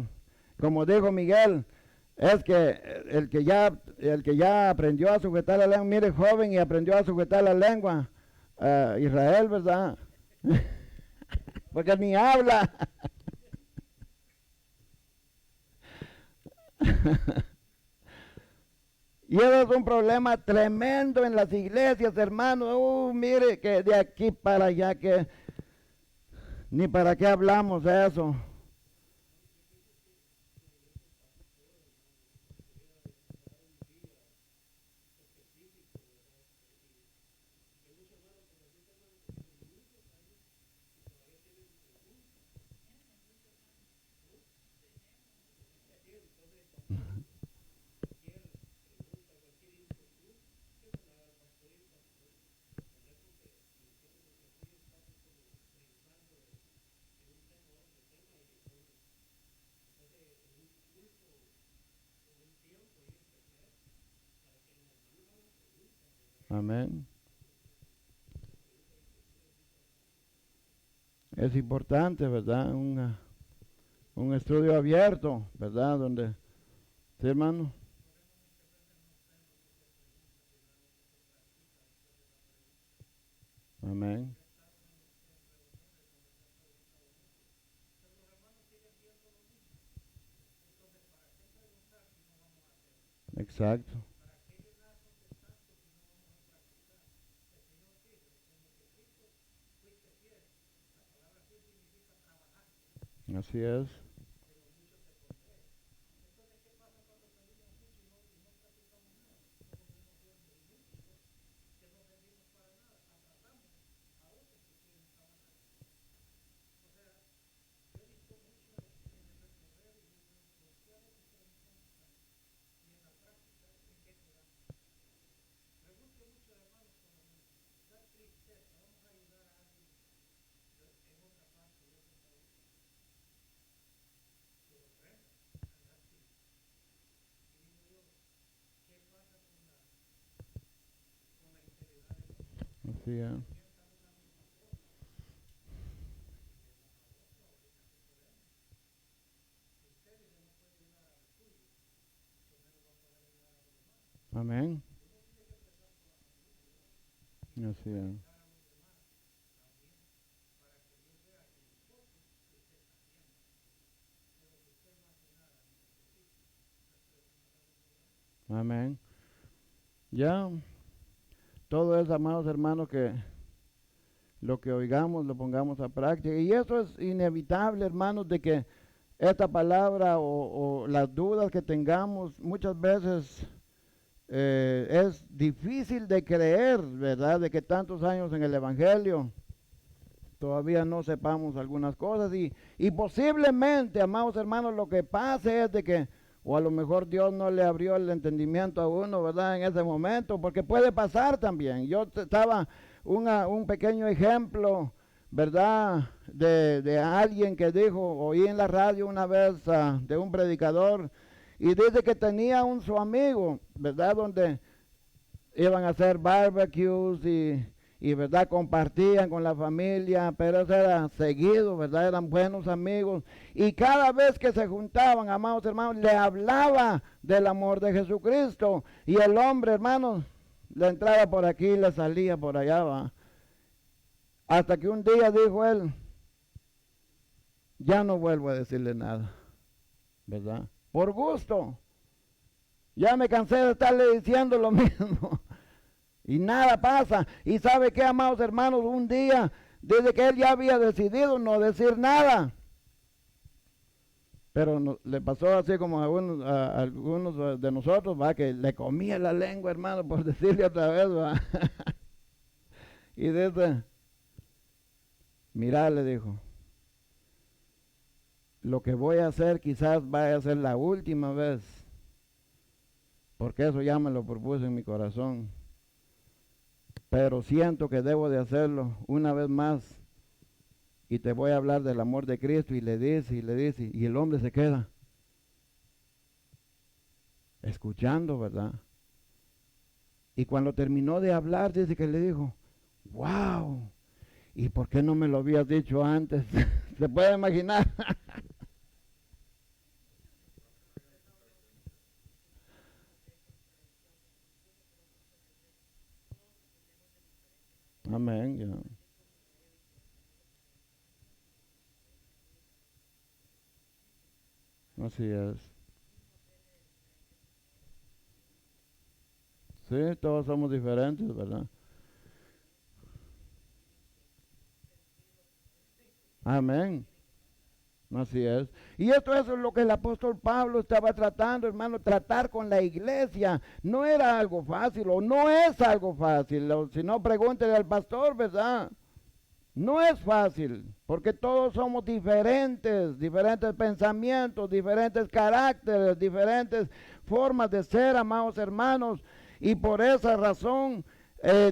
como dijo Miguel, es que el que ya aprendió a sujetar la lengua, mire, joven, y aprendió a sujetar la lengua, Israel, ¿verdad? Porque ni habla. Y eso es un problema tremendo en las iglesias, hermano. Mire que de aquí para allá que ni para qué hablamos de eso. Amén. Es importante, ¿verdad? Un estudio abierto, ¿verdad? Donde, sí, hermano. Amén. Exacto. Así es. Así es. Amén. Así es. Amén. Ya, todo es, amados hermanos, que lo que oigamos lo pongamos a práctica. Y eso es inevitable, hermanos, de que esta palabra o las dudas que tengamos muchas veces es difícil de creer, ¿verdad? De que tantos años en el Evangelio todavía no sepamos algunas cosas y posiblemente, amados hermanos, lo que pase es de que, o a lo mejor Dios no le abrió el entendimiento a uno, ¿verdad? En ese momento, porque puede pasar también. Yo estaba un pequeño ejemplo, ¿verdad? De alguien que dijo, oí en la radio una vez de un predicador, y dice que tenía su amigo, ¿verdad? Donde iban a hacer barbecues y verdad, compartían con la familia, pero eso era seguido, ¿verdad? Eran buenos amigos. Y cada vez que se juntaban, amados hermanos, le hablaba del amor de Jesucristo. Y el hombre, hermanos, le entraba por aquí y le salía por allá, ¿va? Hasta que un día dijo él, ya no vuelvo a decirle nada, ¿verdad? Por gusto. Ya me cansé de estarle diciendo lo mismo. Y nada pasa. Y sabe qué, amados hermanos, un día, desde que él ya había decidido no decir nada. Pero le pasó así como a algunos de nosotros, va, que le comía la lengua, hermano, por decirle otra vez, va. Y dice, mira, le dijo, lo que voy a hacer quizás vaya a ser la última vez, porque eso ya me lo propuse en mi corazón. Pero siento que debo de hacerlo una vez más y te voy a hablar del amor de Cristo. Y le dice, y el hombre se queda escuchando, ¿verdad? Y cuando terminó de hablar, dice que le dijo, wow, ¿y por qué no me lo habías dicho antes? ¿Se puede imaginar? Amén, ya. Así es. Sí, todos somos diferentes, ¿verdad? Amén. Así es. Y esto es lo que el apóstol Pablo estaba tratando, hermano, tratar con la iglesia. No era algo fácil, o no es algo fácil. O si no, pregúntele al pastor, ¿verdad? No es fácil, porque todos somos diferentes, diferentes pensamientos, diferentes caracteres, diferentes formas de ser, amados hermanos. Y por esa razón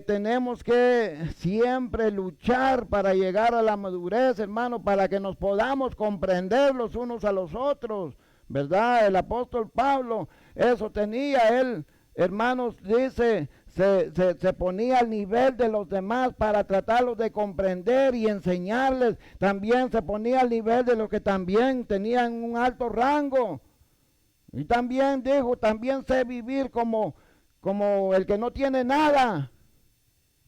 tenemos que siempre luchar para llegar a la madurez, hermano, para que nos podamos comprender los unos a los otros, ¿verdad? El apóstol Pablo, eso tenía él, hermanos, dice, se ponía al nivel de los demás para tratarlos de comprender y enseñarles. También se ponía al nivel de los que también tenían un alto rango. Y también dijo, también sé vivir como el que no tiene nada.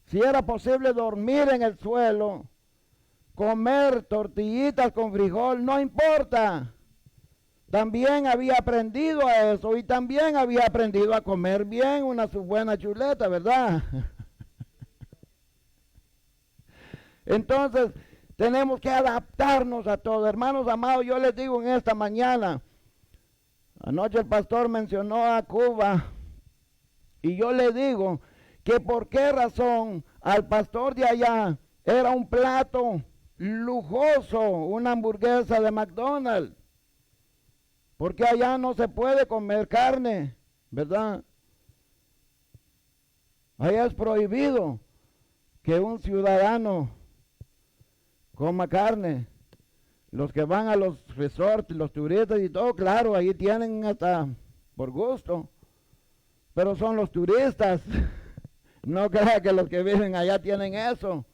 Si era posible dormir en el suelo, comer tortillitas con frijol, no importa. También había aprendido a eso y también había aprendido a comer bien una su buena chuleta, ¿verdad? Entonces, tenemos que adaptarnos a todo. Hermanos amados, yo les digo en esta mañana, anoche el pastor mencionó a Cuba y yo le digo que por qué razón al pastor de allá era un plato lujoso, una hamburguesa de McDonald's. Porque allá no se puede comer carne, ¿verdad? Allá es prohibido que un ciudadano coma carne. Los que van a los resorts, los turistas y todo, claro, ahí tienen hasta por gusto. Pero son los turistas. No crea que los que viven allá tienen eso.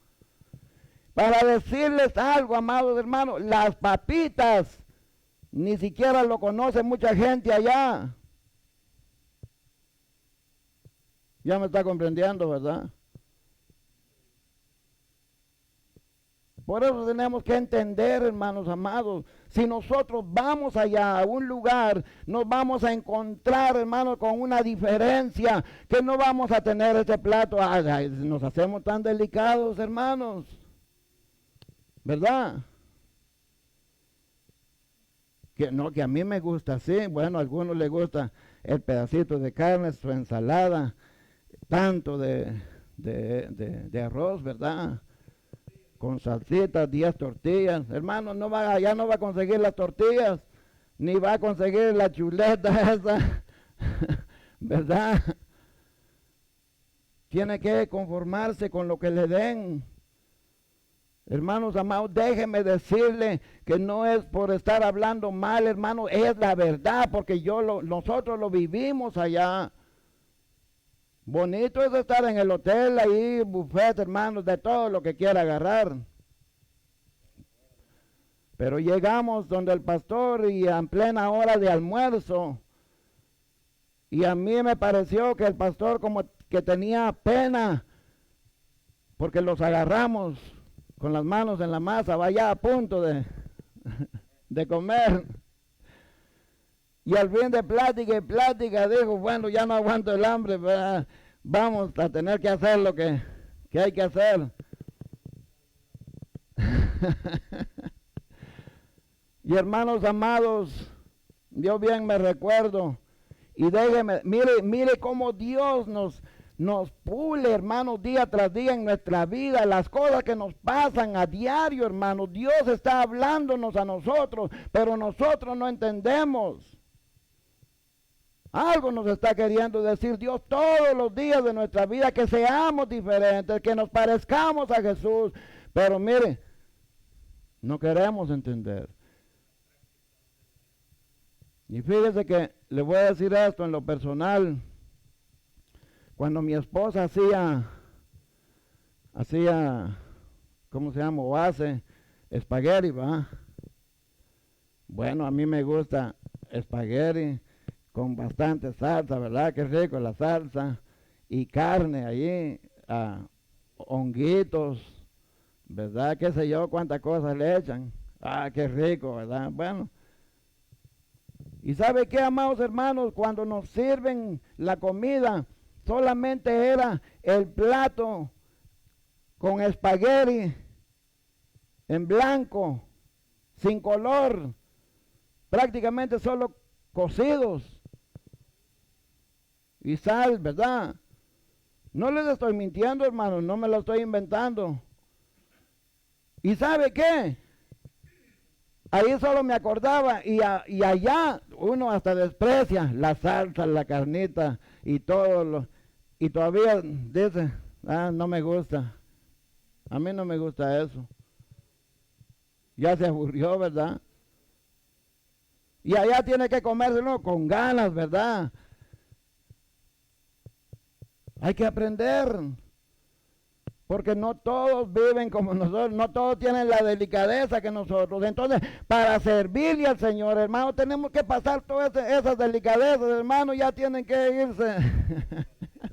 Para decirles algo, amados hermanos, las papitas ni siquiera lo conoce mucha gente allá. Ya me está comprendiendo, ¿verdad? Por eso tenemos que entender, hermanos amados, si nosotros vamos allá a un lugar, nos vamos a encontrar, hermanos, con una diferencia, que no vamos a tener este plato. Ay, nos hacemos tan delicados, hermanos, ¿verdad? Que no, que a mí me gusta así. Bueno, a algunos les gusta el pedacito de carne, su ensalada, tanto de arroz, ¿verdad? Con salsitas, 10 tortillas. Hermano, ya no va a conseguir las tortillas, ni va a conseguir la chuleta esa, ¿verdad? Tiene que conformarse con lo que le den. Hermanos amados, déjenme decirle que no es por estar hablando mal, hermano, es la verdad, porque nosotros lo vivimos allá. Bonito es estar en el hotel, ahí, buffet, hermanos, de todo lo que quiera agarrar. Pero llegamos donde el pastor y en plena hora de almuerzo, y a mí me pareció que el pastor como que tenía pena, porque los agarramos con las manos en la masa, vaya a punto de comer. Y al fin de plática y plática dijo, bueno, ya no aguanto el hambre, ¿verdad? Vamos a tener que hacer lo que hay que hacer. Y hermanos amados, yo bien me recuerdo, y déjeme, mire cómo Dios nos pule, hermanos, día tras día en nuestra vida, las cosas que nos pasan a diario, hermanos. Dios está hablándonos a nosotros, pero nosotros no entendemos. Algo nos está queriendo decir Dios todos los días de nuestra vida, que seamos diferentes, que nos parezcamos a Jesús. Pero mire, no queremos entender. Y fíjese que le voy a decir esto en lo personal. Cuando mi esposa hacía, ¿cómo se llama? O hace espagueti, ¿va? Bueno, a mí me gusta espagueti con bastante salsa, ¿verdad? Qué rico la salsa. Y carne allí, honguitos, ¿verdad? Qué sé yo, cuántas cosas le echan. Ah, qué rico, ¿verdad? Bueno. ¿Y sabe qué, amados hermanos? Cuando nos sirven la comida, solamente era el plato con espagueti en blanco, sin color, prácticamente solo cocidos y sal, ¿verdad? No les estoy mintiendo, hermanos, no me lo estoy inventando. ¿Y sabe qué? Ahí solo me acordaba y allá uno hasta desprecia la salsa, la carnita y todo y todavía dice, no me gusta. A mí no me gusta eso. Ya se aburrió, ¿verdad? Y allá tiene que comérselo con ganas, ¿verdad? Hay que aprender. Porque no todos viven como nosotros, no todos tienen la delicadeza que nosotros. Entonces, para servirle al Señor, hermano, tenemos que pasar todas esas delicadezas, hermano, ya tienen que irse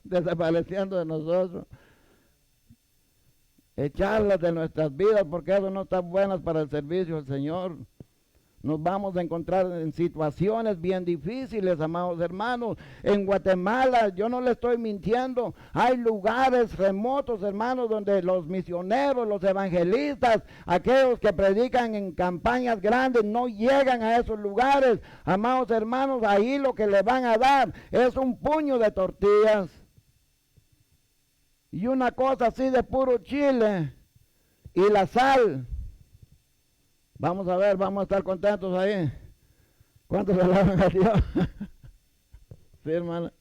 desapareciendo de nosotros. Echarlas de nuestras vidas, porque eso no está bueno para el servicio al Señor. Nos vamos a encontrar en situaciones bien difíciles, amados hermanos. En Guatemala, yo no le estoy mintiendo, hay lugares remotos, hermanos, donde los misioneros, los evangelistas, aquellos que predican en campañas grandes, no llegan a esos lugares. Amados hermanos, ahí lo que le van a dar es un puño de tortillas y una cosa así de puro chile y la sal. Vamos a ver, vamos a estar contentos ahí. ¿Cuántos se alaban a Dios? Sí, hermano.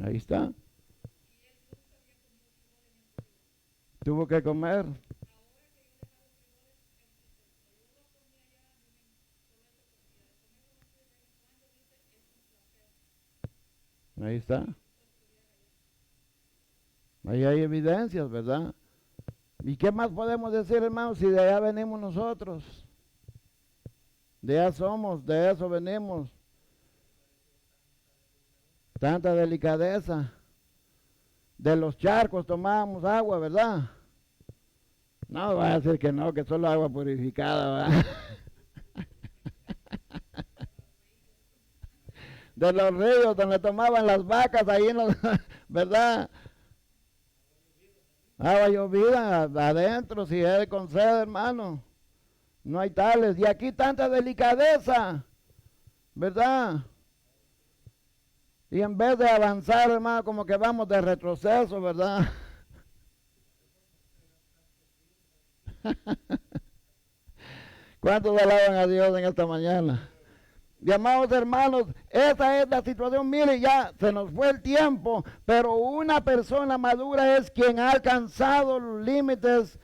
Ahí está. Tuvo que comer. Ahí está. Ahí hay evidencias, ¿verdad? ¿Y qué más podemos decir, hermanos, si de allá venimos nosotros? De allá somos, de eso venimos. Tanta delicadeza. De los charcos tomábamos agua, ¿verdad? No va a decir que no, que solo agua purificada, ¿verdad? De los ríos donde tomaban las vacas, ahí en los, ¿verdad? Agua llovida adentro, si es con sed, hermano. No hay tales. Y aquí tanta delicadeza, ¿verdad? Y en vez de avanzar, hermano, como que vamos de retroceso, ¿verdad? ¿Cuántos alaban a Dios en esta mañana? Y amados hermanos, esa es la situación. Mire, ya se nos fue el tiempo, pero una persona madura es quien ha alcanzado los límites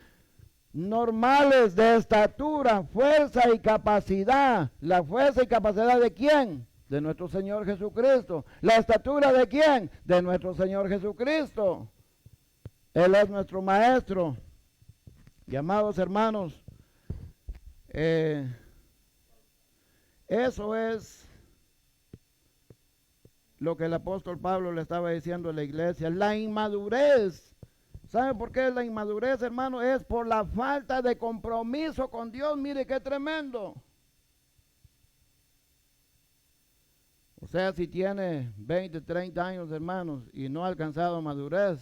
normales de estatura, fuerza y capacidad. ¿La fuerza y capacidad de quién? De nuestro Señor Jesucristo. ¿La estatura de quién? De nuestro Señor Jesucristo. Él es nuestro maestro. Y amados hermanos, eso es lo que el apóstol Pablo le estaba diciendo a la iglesia. La inmadurez. ¿Sabe por qué la inmadurez, hermano? Es por la falta de compromiso con Dios. Mire qué tremendo. O sea, si tiene 20, 30 años, hermanos, y no ha alcanzado madurez,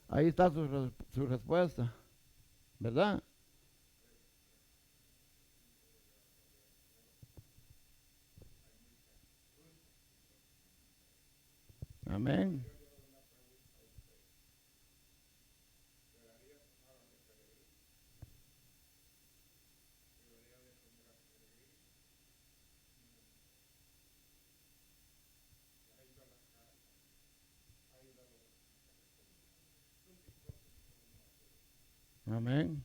ahí está su respuesta, ¿verdad? Amén. Amén.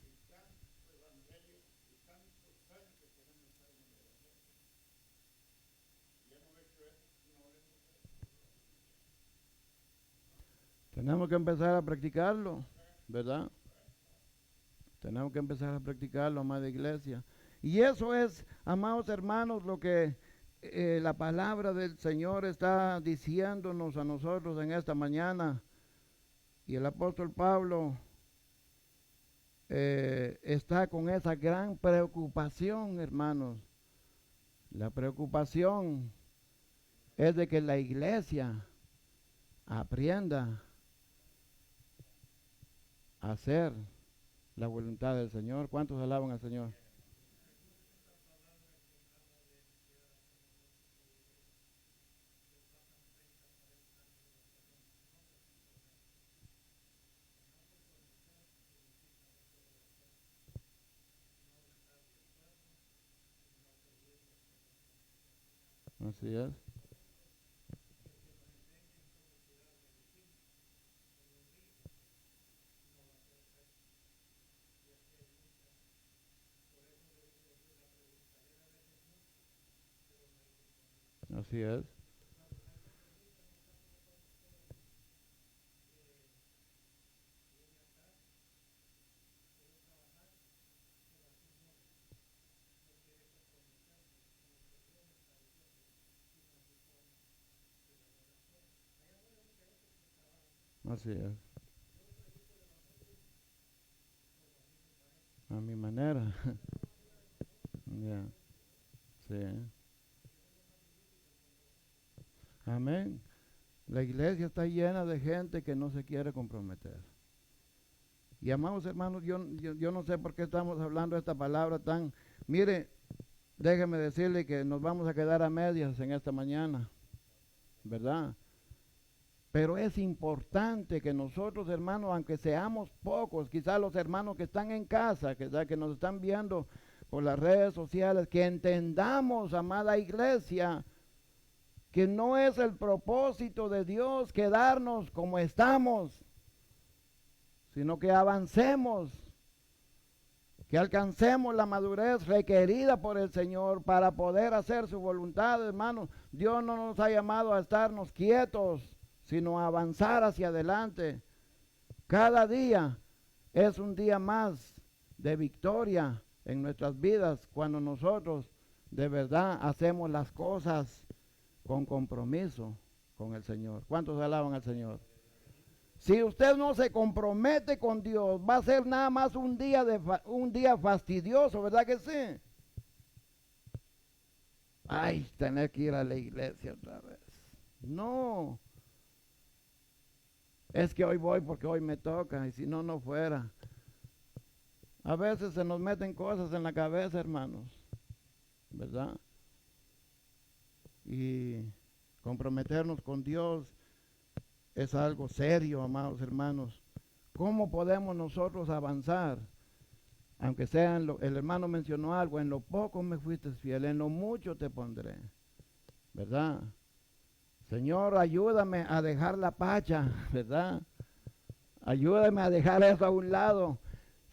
Tenemos que empezar a practicarlo, ¿verdad? Tenemos que empezar a practicarlo, amada iglesia. Y eso es, amados hermanos, lo que la palabra del Señor está diciéndonos a nosotros en esta mañana. Y el apóstol Pablo está con esa gran preocupación, hermanos. La preocupación es de que la iglesia aprenda a hacer la voluntad del Señor. ¿Cuántos alaban al Señor? Así es. Así es. Así es. A mi manera. Ya. Sí. Amén. La iglesia está llena de gente que no se quiere comprometer. Y amados hermanos, yo no sé por qué estamos hablando de esta palabra tan... Mire, déjeme decirle que nos vamos a quedar a medias en esta mañana, ¿verdad? Pero es importante que nosotros, hermanos, aunque seamos pocos, quizás los hermanos que están en casa, que nos están viendo por las redes sociales, que entendamos, amada iglesia, que no es el propósito de Dios quedarnos como estamos, sino que avancemos, que alcancemos la madurez requerida por el Señor para poder hacer su voluntad, hermano. Dios no nos ha llamado a estarnos quietos, sino a avanzar hacia adelante. Cada día es un día más de victoria en nuestras vidas cuando nosotros de verdad hacemos las cosas con compromiso con el Señor. ¿Cuántos alaban al Señor? Si usted no se compromete con Dios, va a ser nada más un día fastidioso, ¿verdad que sí? Ay, tener que ir a la iglesia otra vez. No, es que hoy voy porque hoy me toca y si no, no fuera. A veces se nos meten cosas en la cabeza, hermanos, ¿verdad? Y comprometernos con Dios es algo serio, amados hermanos. ¿Cómo podemos nosotros avanzar? Aunque sea el hermano mencionó algo, en lo poco me fuiste fiel, en lo mucho te pondré, ¿verdad? Señor, ayúdame a dejar la pacha, ¿verdad? Ayúdame a dejar eso a un lado.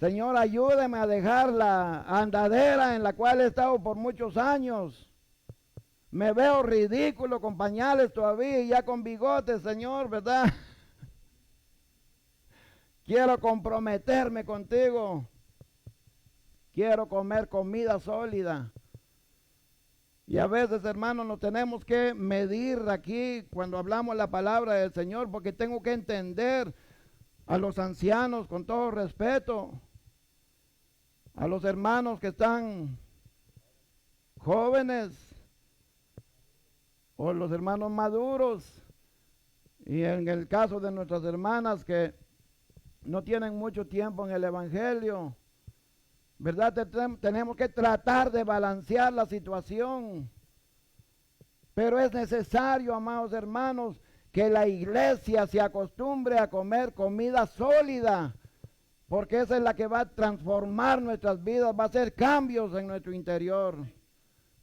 Señor, ayúdame a dejar la andadera en la cual he estado por muchos años. Me veo ridículo con pañales todavía y ya con bigotes, Señor, ¿verdad? Quiero comprometerme contigo. Quiero comer comida sólida. Y a veces, hermanos, nos tenemos que medir aquí cuando hablamos la palabra del Señor, porque tengo que entender a los ancianos con todo respeto, a los hermanos que están jóvenes o los hermanos maduros, y en el caso de nuestras hermanas que no tienen mucho tiempo en el Evangelio, ¿verdad? Tenemos que tratar de balancear la situación. Pero es necesario, amados hermanos, que la iglesia se acostumbre a comer comida sólida, porque esa es la que va a transformar nuestras vidas, va a hacer cambios en nuestro interior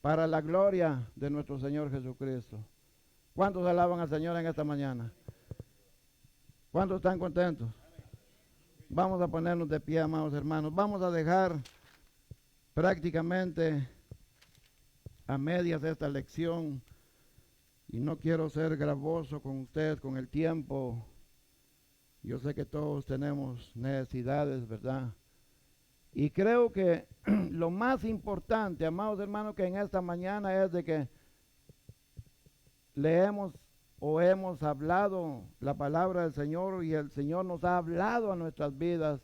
para la gloria de nuestro Señor Jesucristo. ¿Cuántos alaban al Señor en esta mañana? ¿Cuántos están contentos? Vamos a ponernos de pie, amados hermanos. Vamos a dejar prácticamente a medias esta lección y no quiero ser gravoso con usted con el tiempo. Yo sé que todos tenemos necesidades, ¿verdad? Y creo que lo más importante, amados hermanos, que en esta mañana es de que leemos o hemos hablado la palabra del Señor y el Señor nos ha hablado a nuestras vidas.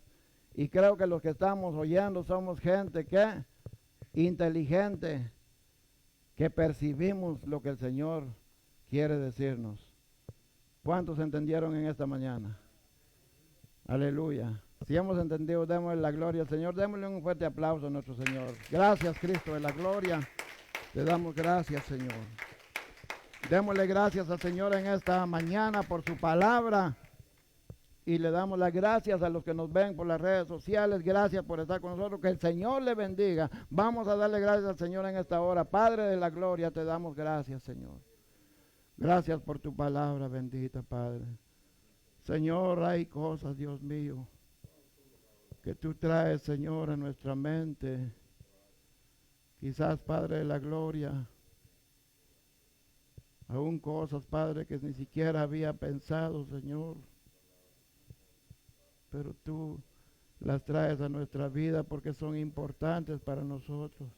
Y creo que los que estamos oyendo somos gente que inteligente, que percibimos lo que el Señor quiere decirnos. ¿Cuántos entendieron en esta mañana? Aleluya. Si hemos entendido, démosle la gloria al Señor. Démosle un fuerte aplauso a nuestro Señor. Gracias, Cristo de la gloria. Te damos gracias, Señor. Démosle gracias al Señor en esta mañana por su palabra. Y le damos las gracias a los que nos ven por las redes sociales. Gracias por estar con nosotros. Que el Señor le bendiga. Vamos a darle gracias al Señor en esta hora. Padre de la gloria, te damos gracias, Señor. Gracias por tu palabra bendita, Padre. Señor, hay cosas, Dios mío, que tú traes, Señor, a nuestra mente. Quizás, Padre de la gloria, aún cosas, Padre, que ni siquiera había pensado, Señor. Pero tú las traes a nuestra vida porque son importantes para nosotros.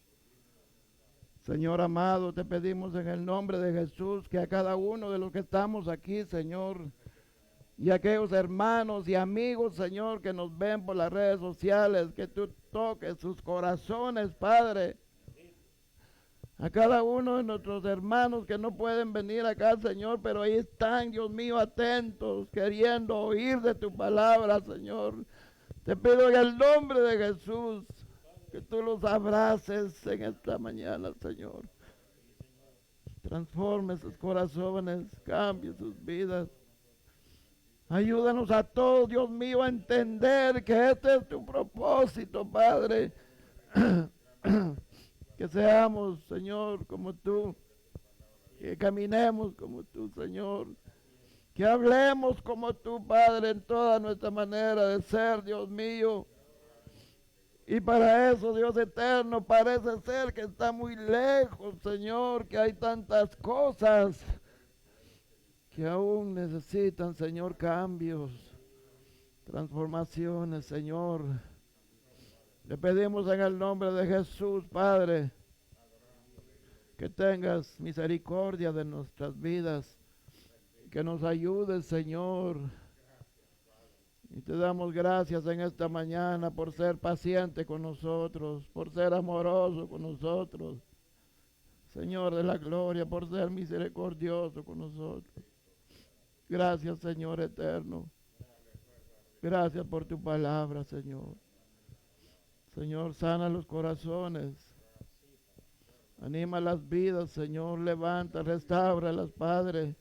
Señor amado, te pedimos en el nombre de Jesús que a cada uno de los que estamos aquí, Señor, y a aquellos hermanos y amigos, Señor, que nos ven por las redes sociales, que tú toques sus corazones, Padre. A cada uno de nuestros hermanos que no pueden venir acá, Señor, pero ahí están, Dios mío, atentos, queriendo oír de tu palabra, Señor. Te pido en el nombre de Jesús que tú los abraces en esta mañana, Señor. Transforme sus corazones, cambie sus vidas. Ayúdanos a todos, Dios mío, a entender que este es tu propósito, Padre. Que seamos, Señor, como tú. Que caminemos como tú, Señor. Que hablemos como tú, Padre, en toda nuestra manera de ser, Dios mío. Y para eso, Dios eterno, parece ser que está muy lejos, Señor, que hay tantas cosas que aún necesitan, Señor, cambios. transformaciones, Señor. Le pedimos en el nombre de Jesús, Padre, que tengas misericordia de nuestras vidas, que nos ayudes, Señor. Y te damos gracias en esta mañana por ser paciente con nosotros, por ser amoroso con nosotros. Señor de la gloria, por ser misericordioso con nosotros. Gracias, Señor eterno. Gracias por tu palabra, Señor. Señor, sana los corazones. Anima las vidas, Señor. Levanta, restaura las Padre.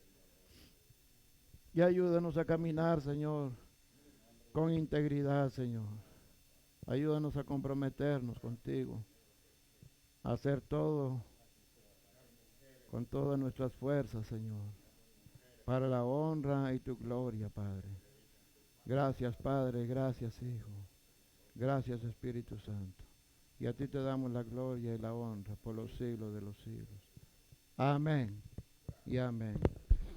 Y ayúdanos a caminar, Señor, con integridad, Señor. Ayúdanos a comprometernos contigo. A hacer todo con todas nuestras fuerzas, Señor. Para la honra y tu gloria, Padre. Gracias, Padre. Gracias, Hijo. Gracias, Espíritu Santo. Y a ti te damos la gloria y la honra por los siglos de los siglos. Amén y amén.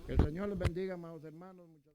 Que el Señor les bendiga, amados hermanos. Muchas